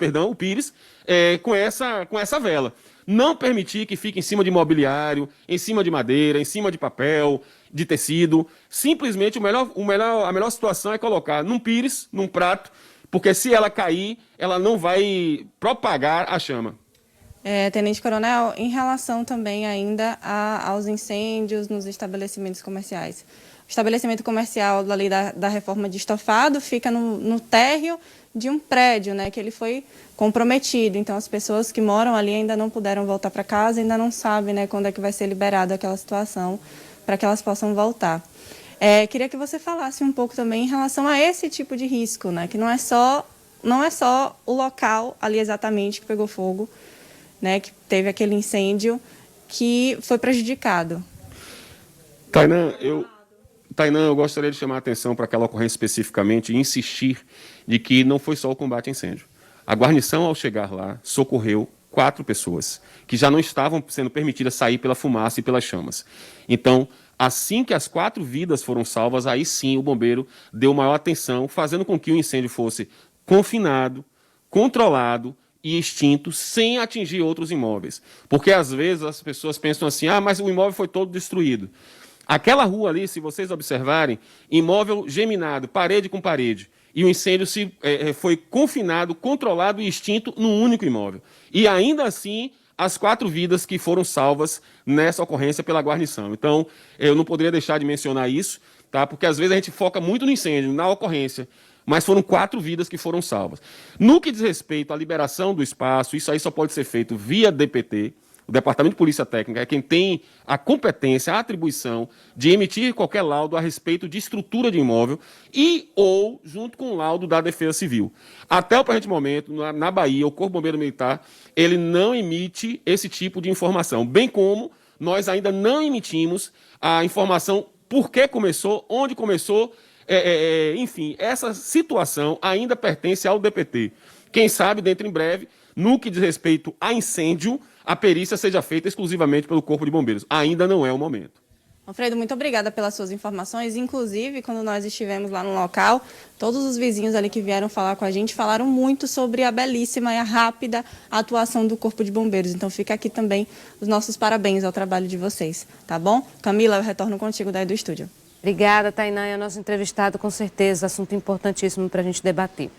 com essa vela. Não permitir que fique em cima de mobiliário, em cima de madeira, em cima de papel, de tecido. Simplesmente a melhor situação é colocar num pires, num prato, porque se ela cair, ela não vai propagar a chama. Tenente Coronel, em relação também ainda aos incêndios nos estabelecimentos comerciais. O estabelecimento comercial da lei da reforma de estofado fica no térreo de um prédio, né, que ele foi comprometido. Então, as pessoas que moram ali ainda não puderam voltar para casa, ainda não sabem, né, quando é que vai ser liberada aquela situação para que elas possam voltar. Queria que você falasse um pouco também em relação a esse tipo de risco, né, que não é só o local ali exatamente que pegou fogo, né, que teve aquele incêndio que foi prejudicado. Tainã, eu gostaria de chamar a atenção para aquela ocorrência especificamente e insistir de que não foi só o combate a incêndio. A guarnição, ao chegar lá, socorreu 4 pessoas que já não estavam sendo permitidas sair pela fumaça e pelas chamas. Então, assim que as 4 vidas foram salvas, aí sim o bombeiro deu maior atenção, fazendo com que o incêndio fosse confinado, controlado e extinto, sem atingir outros imóveis. Porque, às vezes, as pessoas pensam assim, mas o imóvel foi todo destruído. Aquela rua ali, se vocês observarem, imóvel geminado, parede com parede, e o incêndio foi confinado, controlado e extinto num único imóvel. E, ainda assim, as 4 vidas que foram salvas nessa ocorrência pela guarnição. Então, eu não poderia deixar de mencionar isso, tá? Porque, às vezes, a gente foca muito no incêndio, na ocorrência, mas foram 4 vidas que foram salvas. No que diz respeito à liberação do espaço, isso aí só pode ser feito via DPT, o Departamento de Polícia Técnica é quem tem a competência, a atribuição de emitir qualquer laudo a respeito de estrutura de imóvel ou junto com o laudo da Defesa Civil. Até o presente momento, na Bahia, o Corpo Bombeiro Militar, ele não emite esse tipo de informação, bem como nós ainda não emitimos a informação por que começou, onde começou. Enfim, essa situação ainda pertence ao DPT. Quem sabe, dentro em breve, no que diz respeito a incêndio, a perícia seja feita exclusivamente pelo Corpo de Bombeiros. Ainda não é o momento. Manfredo, muito obrigada pelas suas informações. Inclusive, quando nós estivemos lá no local, todos os vizinhos ali que vieram falar com a gente falaram muito sobre a belíssima e a rápida atuação do Corpo de Bombeiros. Então, fica aqui também os nossos parabéns ao trabalho de vocês, tá bom? Camila, eu retorno contigo daí do estúdio. Obrigada, Tainá. É o nosso entrevistado, com certeza, assunto importantíssimo para a gente debater.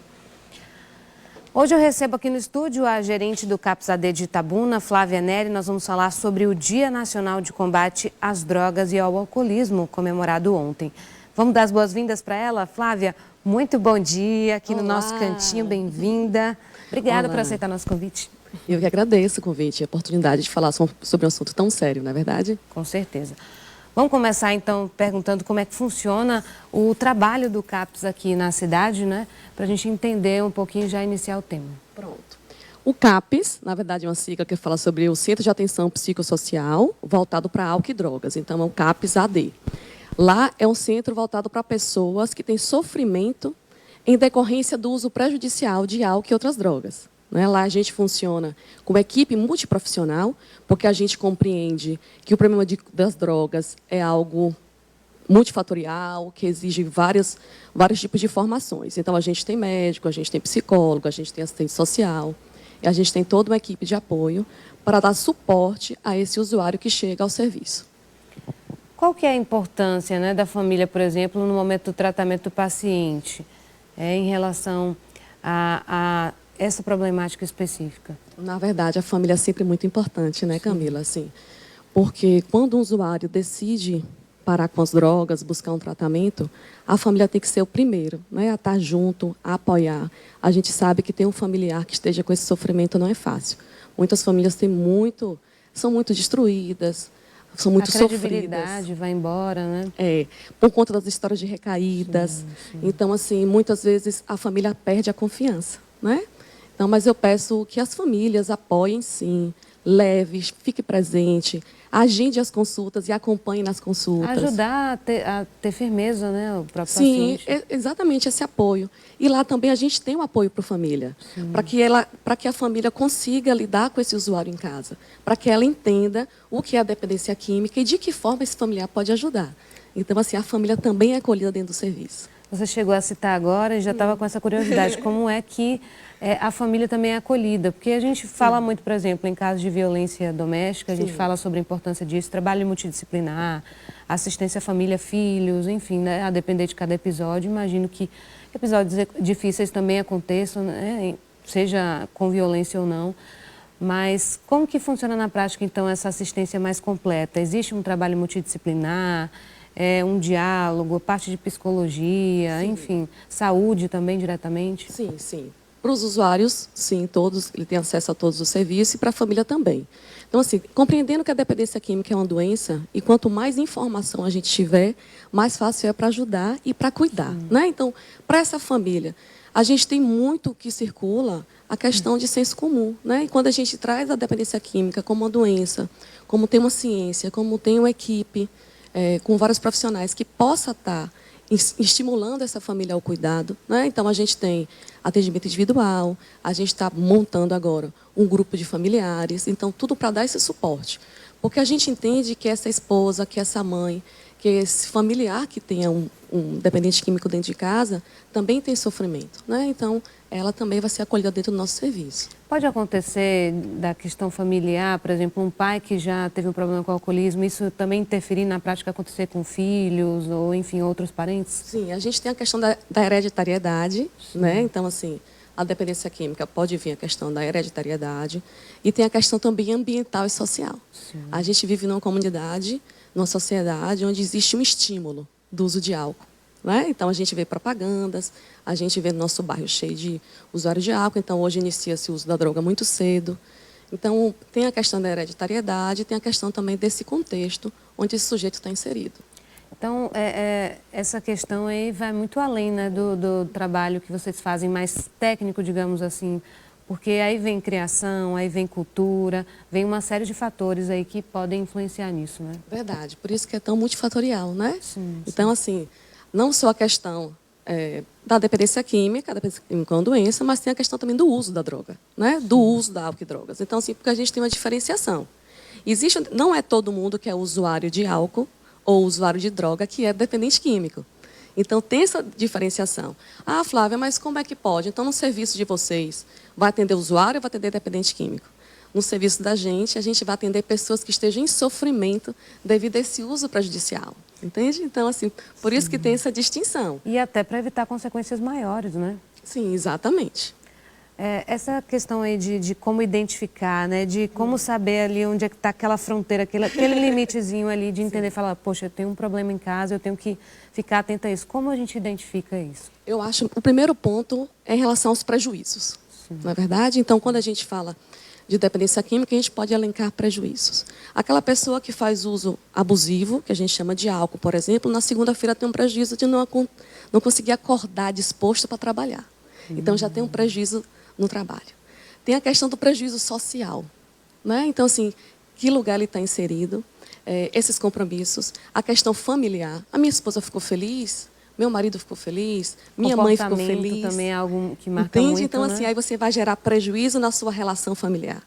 Hoje eu recebo aqui no estúdio a gerente do CAPS-AD de Itabuna, Flávia Neri. Nós vamos falar sobre o Dia Nacional de Combate às Drogas e ao Alcoolismo, comemorado ontem. Vamos dar as boas-vindas para ela? Flávia, muito bom dia aqui no nosso cantinho, bem-vinda. Obrigada por aceitar nosso convite. Eu que agradeço o convite e a oportunidade de falar sobre um assunto tão sério, não é verdade? Com certeza. Vamos começar, então, perguntando como é que funciona o trabalho do CAPS aqui na cidade, né? Para a gente entender um pouquinho e já iniciar o tema. Pronto. O CAPS, na verdade, é uma sigla que fala sobre o Centro de Atenção Psicossocial voltado para álcool e drogas. Então, é o CAPS-AD. Lá é um centro voltado para pessoas que têm sofrimento em decorrência do uso prejudicial de álcool e outras drogas. Lá a gente funciona com uma equipe multiprofissional, porque a gente compreende que o problema das drogas é algo multifatorial, que exige vários tipos de formações. Então, a gente tem médico, a gente tem psicólogo, a gente tem assistente social, e a gente tem toda uma equipe de apoio para dar suporte a esse usuário que chega ao serviço. Qual que é a importância, né, da família, por exemplo, no momento do tratamento do paciente, em relação a essa problemática específica? Na verdade, a família é sempre muito importante, né, Camila? Assim, porque quando um usuário decide parar com as drogas, buscar um tratamento, a família tem que ser o primeiro, né, a estar junto, a apoiar. A gente sabe que ter um familiar que esteja com esse sofrimento não é fácil. Muitas famílias são muito destruídas, são muito sofridas. A credibilidade vai embora, né? Por conta das histórias de recaídas. Sim. Então, assim, muitas vezes a família perde a confiança, né? Então, mas eu peço que as famílias apoiem, sim, leve, fique presente, agende as consultas e acompanhe nas consultas. Ajudar a ter firmeza, né, o próprio Sim, paciente. Exatamente, esse apoio. E lá também a gente tem um apoio para a família, para que a família consiga lidar com esse usuário em casa, para que ela entenda o que é a dependência química e de que forma esse familiar pode ajudar. Então, assim, a família também é acolhida dentro do serviço. Você chegou a citar agora e já estava com essa curiosidade, como é que a família também é acolhida? Porque a gente fala muito, por exemplo, em casos de violência doméstica, a gente fala sobre a importância disso, trabalho multidisciplinar, assistência à família, filhos, enfim, né, a depender de cada episódio. Imagino que episódios difíceis também aconteçam, né, seja com violência ou não. Mas como que funciona na prática, então, essa assistência mais completa? Existe um trabalho multidisciplinar? Um diálogo, parte de psicologia, enfim, saúde também diretamente? Sim, sim. Para os usuários, sim, todos, ele tem acesso a todos os serviços e para a família também. Então, assim, compreendendo que a dependência química é uma doença e quanto mais informação a gente tiver, mais fácil é para ajudar e para cuidar, né? Então, para essa família, a gente tem muito que circula a questão de senso comum, né? E quando a gente traz a dependência química como uma doença, como tem uma ciência, como tem uma equipe, com vários profissionais que possa estar estimulando essa família ao cuidado, né? Então, a gente tem atendimento individual, a gente está montando agora um grupo de familiares, então, tudo para dar esse suporte. Porque a gente entende que essa esposa, que essa mãe, que esse familiar que tenha um dependente químico dentro de casa, também tem sofrimento, né? Então, ela também vai ser acolhida dentro do nosso serviço. Pode acontecer da questão familiar, por exemplo, um pai que já teve um problema com o alcoolismo, isso também interferir na prática acontecer com filhos ou, enfim, outros parentes? Sim, a gente tem a questão da hereditariedade, né? Então, assim, a dependência química pode vir a questão da hereditariedade e tem a questão também ambiental e social. Sim. A gente vive numa comunidade, numa sociedade onde existe um estímulo do uso de álcool, né? Então, a gente vê propagandas, a gente vê no nosso bairro cheio de usuários de álcool, então hoje inicia-se o uso da droga muito cedo. Então, tem a questão da hereditariedade, tem a questão também desse contexto onde esse sujeito está inserido. Então, essa questão aí vai muito além, né, do trabalho que vocês fazem mais técnico, digamos assim, porque aí vem criação, aí vem cultura, vem uma série de fatores aí que podem influenciar nisso, né? Verdade, por isso que é tão multifatorial, né? Sim. Então, assim, não só a questão da dependência química, a dependência química é uma doença, mas tem a questão também do uso da droga, né? Do uso da álcool e drogas. Então, assim, porque a gente tem uma diferenciação. Não é todo mundo que é usuário de álcool ou usuário de droga que é dependente químico. Então, tem essa diferenciação. Ah, Flávia, mas como é que pode? Então, no serviço de vocês, vai atender usuário ou vai atender dependente químico? No serviço da gente, a gente vai atender pessoas que estejam em sofrimento devido a esse uso prejudicial. Entende? Então, assim, por isso que tem essa distinção. E até para evitar consequências maiores, né? Sim, exatamente. Essa questão aí de como identificar, né? De como saber ali onde é que está aquela fronteira, aquele limitezinho ali de entender, falar, poxa, eu tenho um problema em casa, eu tenho que ficar atenta a isso. Como a gente identifica isso? Eu acho que o primeiro ponto é em relação aos prejuízos. Sim. Não é verdade? Então, quando a gente fala de dependência química, a gente pode elencar prejuízos. Aquela pessoa que faz uso abusivo, que a gente chama de álcool, por exemplo, na segunda-feira tem um prejuízo de não conseguir acordar disposto para trabalhar. Então, já tem um prejuízo no trabalho. Tem a questão do prejuízo social, né? Então, assim, que lugar ele está inserido, esses compromissos, a questão familiar. A minha esposa ficou feliz, meu marido ficou feliz, minha mãe ficou feliz. Também é algo que marca Entende? muito, Então, né? assim, aí você vai gerar prejuízo na sua relação familiar.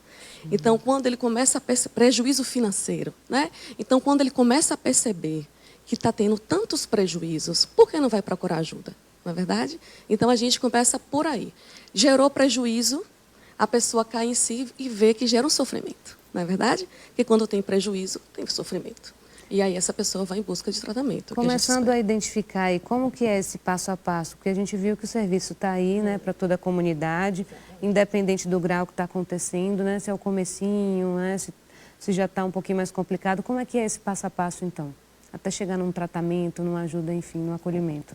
Então, quando ele começa a perceber prejuízo financeiro, né? Então, quando ele começa a perceber que está tendo tantos prejuízos, por que não vai procurar ajuda? Não é verdade? Então, a gente começa por aí. Gerou prejuízo, a pessoa cai em si e vê que gera um sofrimento. Não é verdade? Porque quando tem prejuízo, tem sofrimento. E aí essa pessoa vai em busca de tratamento. Começando a identificar aí como que é esse passo a passo, porque a gente viu que o serviço está aí, né, para toda a comunidade, independente do grau que está acontecendo, né, se é o comecinho, né, se já está um pouquinho mais complicado, como é que é esse passo a passo então? Até chegar num tratamento, numa ajuda, enfim, no acolhimento.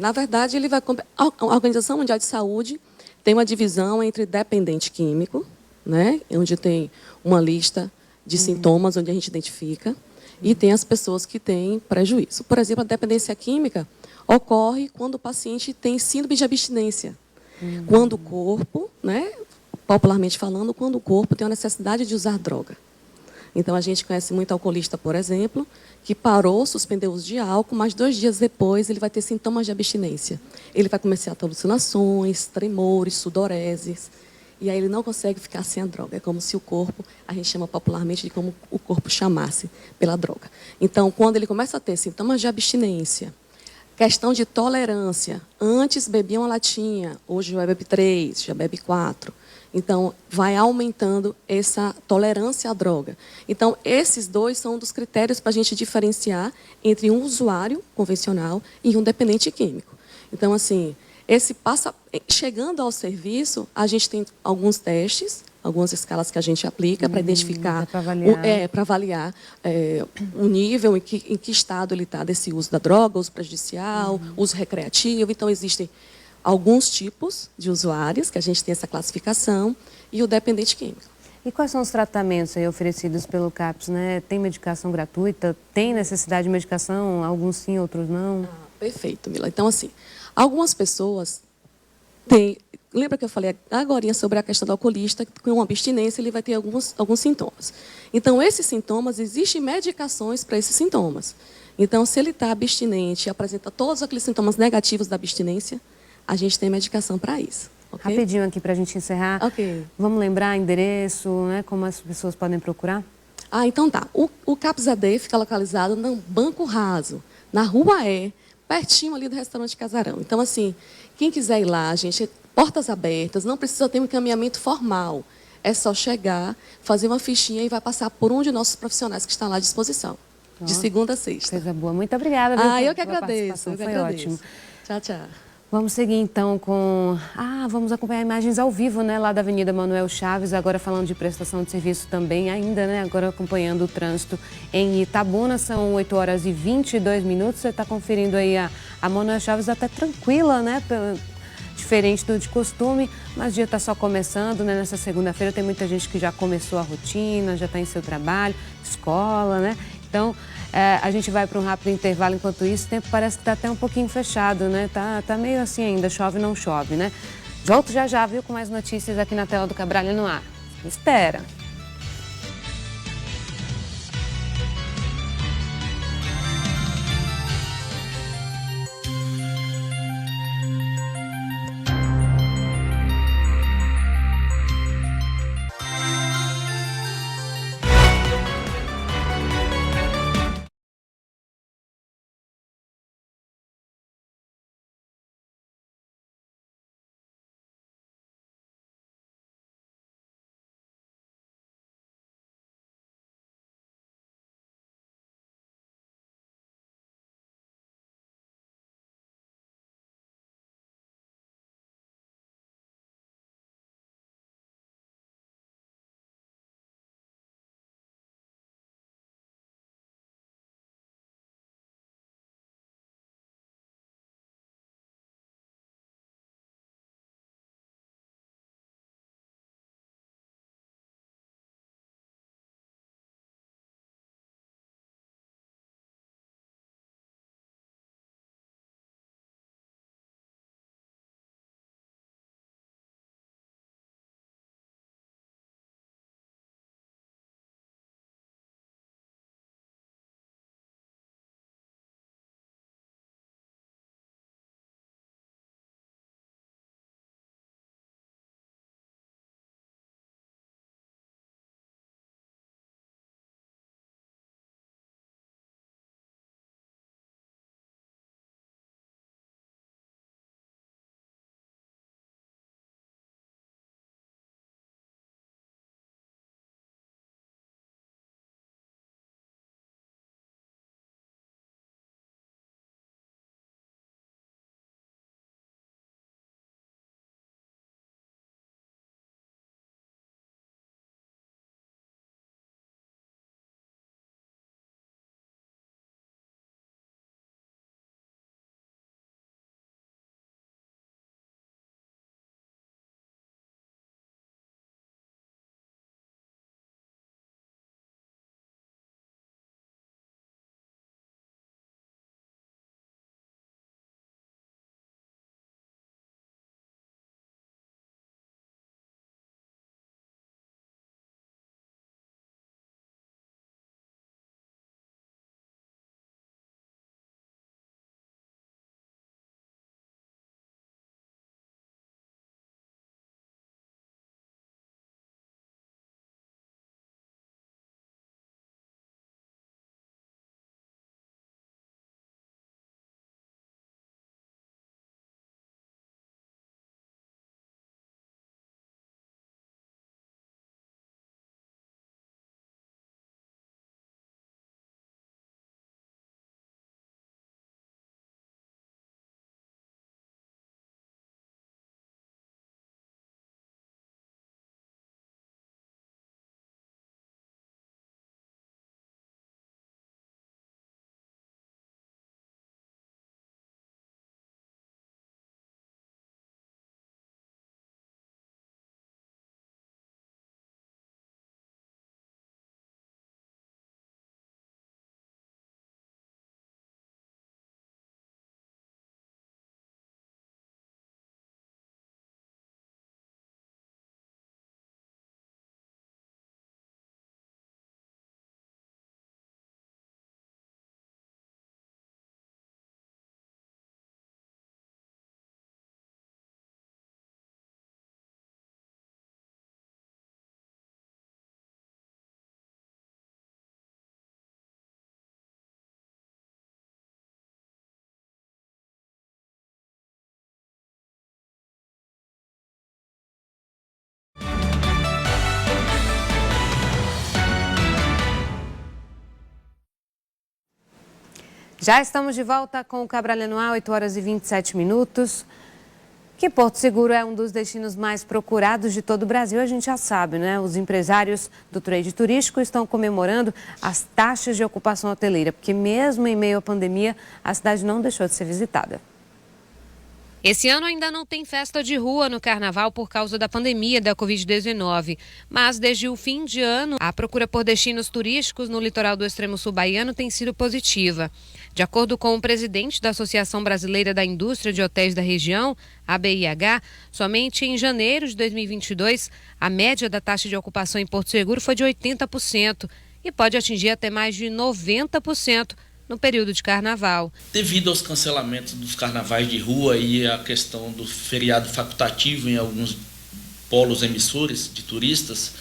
Na verdade, ele vai... A Organização Mundial de Saúde tem uma divisão entre dependente químico, né, onde tem uma lista de sintomas, onde a gente identifica, e tem as pessoas que têm prejuízo. Por exemplo, a dependência química ocorre quando o paciente tem síndrome de abstinência. Quando o corpo, né, popularmente falando, quando o corpo tem a necessidade de usar droga. Então, a gente conhece muito alcoolista, por exemplo, que parou, suspendeu o uso de álcool, mas 2 dias depois ele vai ter sintomas de abstinência. Ele vai começar a ter alucinações, tremores, sudoreses, e aí ele não consegue ficar sem a droga. É como se o corpo, a gente chama popularmente de como o corpo chamasse pela droga. Então, quando ele começa a ter sintomas de abstinência, questão de tolerância, antes bebia uma latinha, hoje já bebe 3, já bebe 4. Então, vai aumentando essa tolerância à droga. Então, esses 2 são um dos critérios para a gente diferenciar entre um usuário convencional e um dependente químico. Então, assim, chegando ao serviço, a gente tem alguns testes, algumas escalas que a gente aplica para identificar, para avaliar o nível, em que estado ele está desse uso da droga, uso prejudicial, uso recreativo. Então, existem alguns tipos de usuários, que a gente tem essa classificação, e o dependente químico. E quais são os tratamentos aí oferecidos pelo CAPS, né? Tem medicação gratuita? Tem necessidade de medicação? Alguns sim, outros não? Perfeito, Mila. Então, assim, algumas pessoas têm... Lembra que eu falei agora sobre a questão do alcoolista, que com abstinência ele vai ter alguns sintomas. Então, esses sintomas, existem medicações para esses sintomas. Então, se ele está abstinente e apresenta todos aqueles sintomas negativos da abstinência, a gente tem medicação para isso. Okay? Rapidinho aqui para a gente encerrar. Ok. Vamos lembrar endereço, né? Como as pessoas podem procurar? Então tá. O CAPS AD fica localizado no Banco Raso, na Rua E, pertinho ali do restaurante Casarão. Então, assim, quem quiser ir lá, gente, portas abertas, não precisa ter um encaminhamento formal. É só chegar, fazer uma fichinha e vai passar por um de nossos profissionais que está lá à disposição. De segunda a sexta. Coisa boa. Muito obrigada. Viu, eu que agradeço. Foi ótimo. Tchau, tchau. Vamos seguir então com... vamos acompanhar imagens ao vivo, né? Lá da Avenida Manuel Chaves, agora falando de prestação de serviço também ainda, né? Agora acompanhando o trânsito em Itabuna, são 8h22. Você está conferindo aí a Manuel Chaves até tranquila, né? Diferente do de costume, mas o dia está só começando, né? Nessa segunda-feira tem muita gente que já começou a rotina, já está em seu trabalho, escola, né? Então, a gente vai para um rápido intervalo. Enquanto isso, o tempo parece que está até um pouquinho fechado, né? Tá meio assim ainda, chove não chove, né? Volto já, viu, com mais notícias aqui na tela do Cabralha no Ar. Espera! Já estamos de volta com o Cabralha no Ar, 8 horas e 27 minutos. Que Porto Seguro é um dos destinos mais procurados de todo o Brasil, a gente já sabe, né? Os empresários do trade turístico estão comemorando as taxas de ocupação hoteleira, porque mesmo em meio à pandemia, a cidade não deixou de ser visitada. Esse ano ainda não tem festa de rua no Carnaval por causa da pandemia da Covid-19. Mas desde o fim de ano, a procura por destinos turísticos no litoral do extremo sul baiano tem sido positiva. De acordo com o presidente da Associação Brasileira da Indústria de Hotéis da Região, ABIH, somente em janeiro de 2022, a média da taxa de ocupação em Porto Seguro foi de 80% e pode atingir até mais de 90% no período de carnaval. Devido aos cancelamentos dos carnavais de rua e a questão do feriado facultativo em alguns polos emissores de turistas,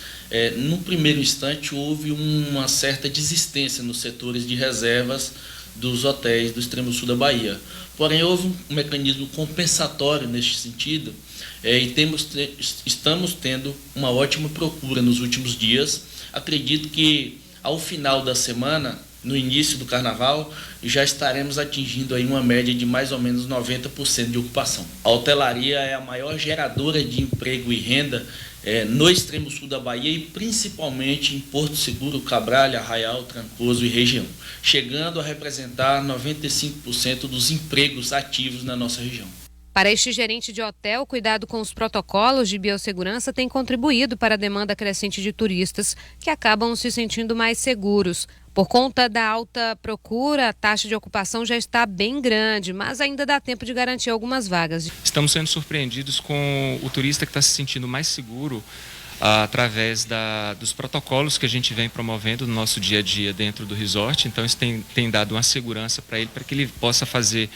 no primeiro instante houve uma certa desistência nos setores de reservas dos hotéis do extremo sul da Bahia. Porém, houve um mecanismo compensatório neste sentido e estamos tendo uma ótima procura nos últimos dias. Acredito que ao final da semana, no início do carnaval, já estaremos atingindo aí uma média de mais ou menos 90% de ocupação. A hotelaria é a maior geradora de emprego e renda no extremo sul da Bahia e principalmente em Porto Seguro, Cabralha, Arraial, Trancoso e região, chegando a representar 95% dos empregos ativos na nossa região. Para este gerente de hotel, o cuidado com os protocolos de biossegurança tem contribuído para a demanda crescente de turistas que acabam se sentindo mais seguros. Por conta da alta procura, a taxa de ocupação já está bem grande, mas ainda dá tempo de garantir algumas vagas. Estamos sendo surpreendidos com o turista que está se sentindo mais seguro através dos protocolos que a gente vem promovendo no nosso dia a dia dentro do resort. Então isso tem dado uma segurança para ele, para que ele possa fazer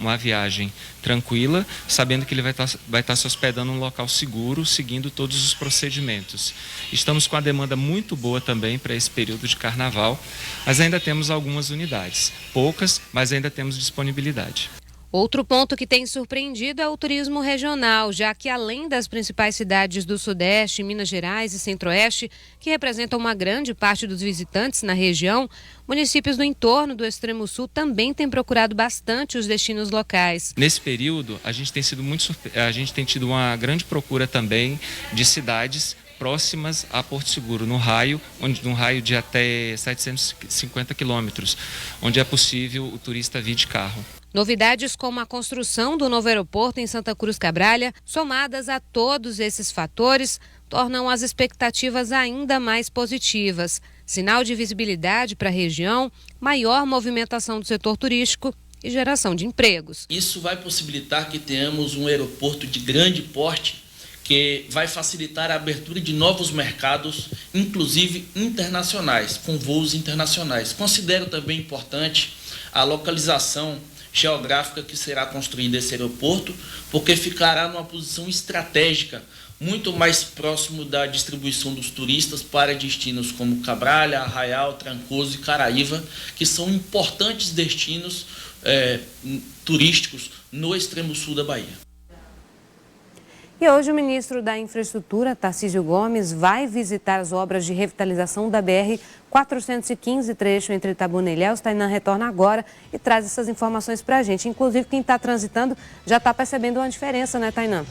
uma viagem tranquila, sabendo que ele vai estar se hospedando num local seguro, seguindo todos os procedimentos. Estamos com a demanda muito boa também para esse período de carnaval, mas ainda temos algumas unidades, poucas, mas ainda temos disponibilidade. Outro ponto que tem surpreendido é o turismo regional, já que além das principais cidades do Sudeste, Minas Gerais e Centro-Oeste, que representam uma grande parte dos visitantes na região, municípios do entorno do Extremo Sul também têm procurado bastante os destinos locais. Nesse período, a gente tem tido uma grande procura também de cidades próximas a Porto Seguro, num raio de até 750 quilômetros, onde é possível o turista vir de carro. Novidades como a construção do novo aeroporto em Santa Cruz Cabralha, somadas a todos esses fatores, tornam as expectativas ainda mais positivas. Sinal de visibilidade para a região, maior movimentação do setor turístico e geração de empregos. Isso vai possibilitar que tenhamos um aeroporto de grande porte, que vai facilitar a abertura de novos mercados, inclusive internacionais, com voos internacionais. Considero também importante a localização geográfica que será construído esse aeroporto, porque ficará numa posição estratégica, muito mais próximo da distribuição dos turistas para destinos como Cabralha, Arraial, Trancoso e Caraíva, que são importantes destinos turísticos no extremo sul da Bahia. E hoje o ministro da Infraestrutura, Tarcísio Gomes, vai visitar as obras de revitalização da BR-415, trecho entre Itabuna e Ilhéus. Tainan retorna agora e traz essas informações para a gente. Inclusive, quem está transitando já está percebendo uma diferença, né, Tainan?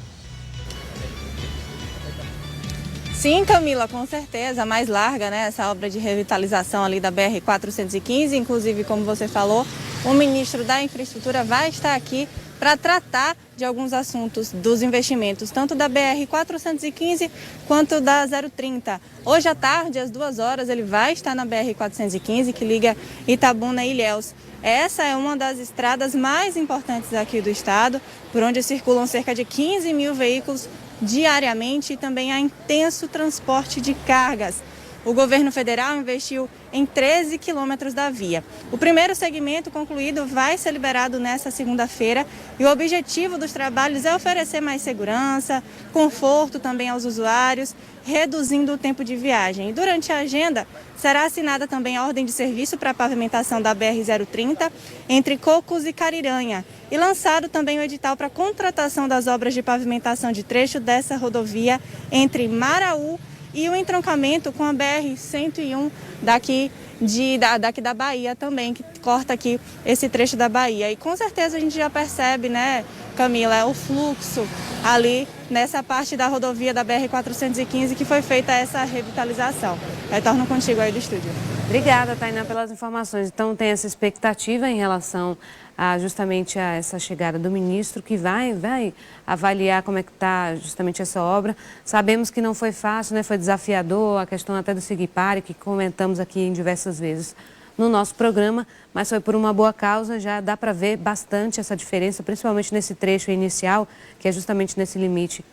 Sim, Camila, com certeza, mais larga, né, essa obra de revitalização ali da BR-415. Inclusive, como você falou, o ministro da Infraestrutura vai estar aqui para tratar de alguns assuntos dos investimentos, tanto da BR-415 quanto da 030. Hoje à tarde, às 2 horas, ele vai estar na BR-415, que liga Itabuna e Ilhéus. Essa é uma das estradas mais importantes aqui do estado, por onde circulam cerca de 15 mil veículos diariamente e também há intenso transporte de cargas. O governo federal investiu em 13 quilômetros da via. O primeiro segmento concluído vai ser liberado nesta segunda-feira e o objetivo dos trabalhos é oferecer mais segurança, conforto também aos usuários, reduzindo o tempo de viagem. E durante a agenda, será assinada também a ordem de serviço para a pavimentação da BR-030 entre Cocos e Cariranha e lançado também o edital para a contratação das obras de pavimentação de trecho dessa rodovia entre Maraú e o entroncamento com a BR-101 daqui da Bahia também, que corta aqui esse trecho da Bahia. E com certeza a gente já percebe, né, Camila, o fluxo ali nessa parte da rodovia da BR-415 que foi feita essa revitalização. Retorno contigo aí do estúdio. Obrigada, Tainá, pelas informações. Então tem essa expectativa em relação justamente a essa chegada do ministro, que vai avaliar como é que está justamente essa obra. Sabemos que não foi fácil, né? Foi desafiador, a questão até do Sigipari, que comentamos aqui em diversas vezes no nosso programa, mas foi por uma boa causa. Já dá para ver bastante essa diferença, principalmente nesse trecho inicial, que é justamente nesse limite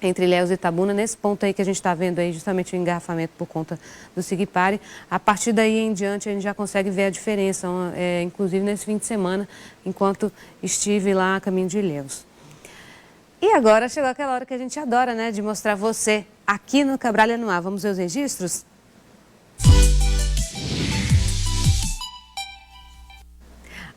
entre Ilhéus e Itabuna, nesse ponto aí que a gente está vendo aí, justamente o engarrafamento por conta do Sigipari. A partir daí em diante a gente já consegue ver a diferença, inclusive nesse fim de semana, enquanto estive lá a caminho de Ilhéus. E agora chegou aquela hora que a gente adora, né, de mostrar você aqui no Cabralha no Ar. Vamos ver os registros?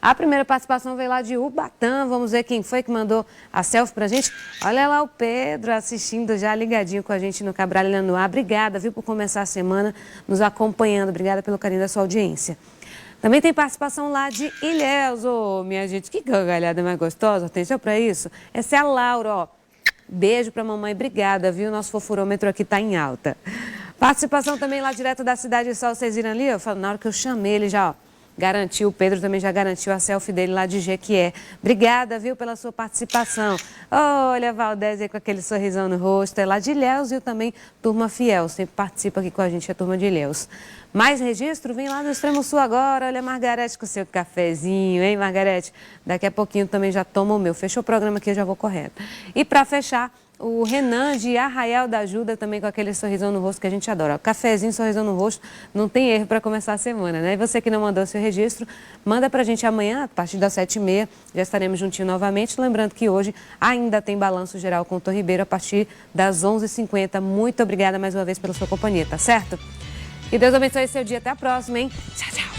A primeira participação veio lá de Ubatã. Vamos ver quem foi que mandou a selfie pra gente. Olha lá o Pedro assistindo já ligadinho com a gente no Cabralha no Ar. Obrigada, viu, por começar a semana nos acompanhando. Obrigada pelo carinho da sua audiência. Também tem participação lá de Ilhéus. Ô, minha gente, que gargalhada mais gostosa. Atenção pra isso. Essa é a Laura, ó. Beijo pra mamãe. Obrigada, viu? Nosso fofurômetro aqui tá em alta. Participação também lá direto da Cidade de Sol. Vocês viram ali? Eu falo, na hora que eu chamei ele já, ó. Garantiu, o Pedro também já garantiu a selfie dele lá de Jequié. Obrigada, viu, pela sua participação. Olha, Valdez aí com aquele sorrisão no rosto. É lá de Ilhéus, viu, também turma fiel. Sempre participa aqui com a gente, a turma de Ilhéus. Mais registro? Vem lá do Extremo Sul agora. Olha a Margarete com o seu cafezinho, hein, Margarete? Daqui a pouquinho também já toma o meu. Fechou o programa aqui, eu já vou correndo. E para fechar, o Renan de Arraial da Ajuda também com aquele sorrisão no rosto que a gente adora. Cafezinho, sorrisão no rosto, não tem erro para começar a semana, né? E você que não mandou seu registro, manda pra gente amanhã, a partir das 7h30, já estaremos juntinho novamente. Lembrando que hoje ainda tem balanço geral com o Tom Ribeiro a partir das 11h50. Muito obrigada mais uma vez pela sua companhia, tá certo? Que Deus abençoe seu dia. Até a próxima, hein? Tchau, tchau.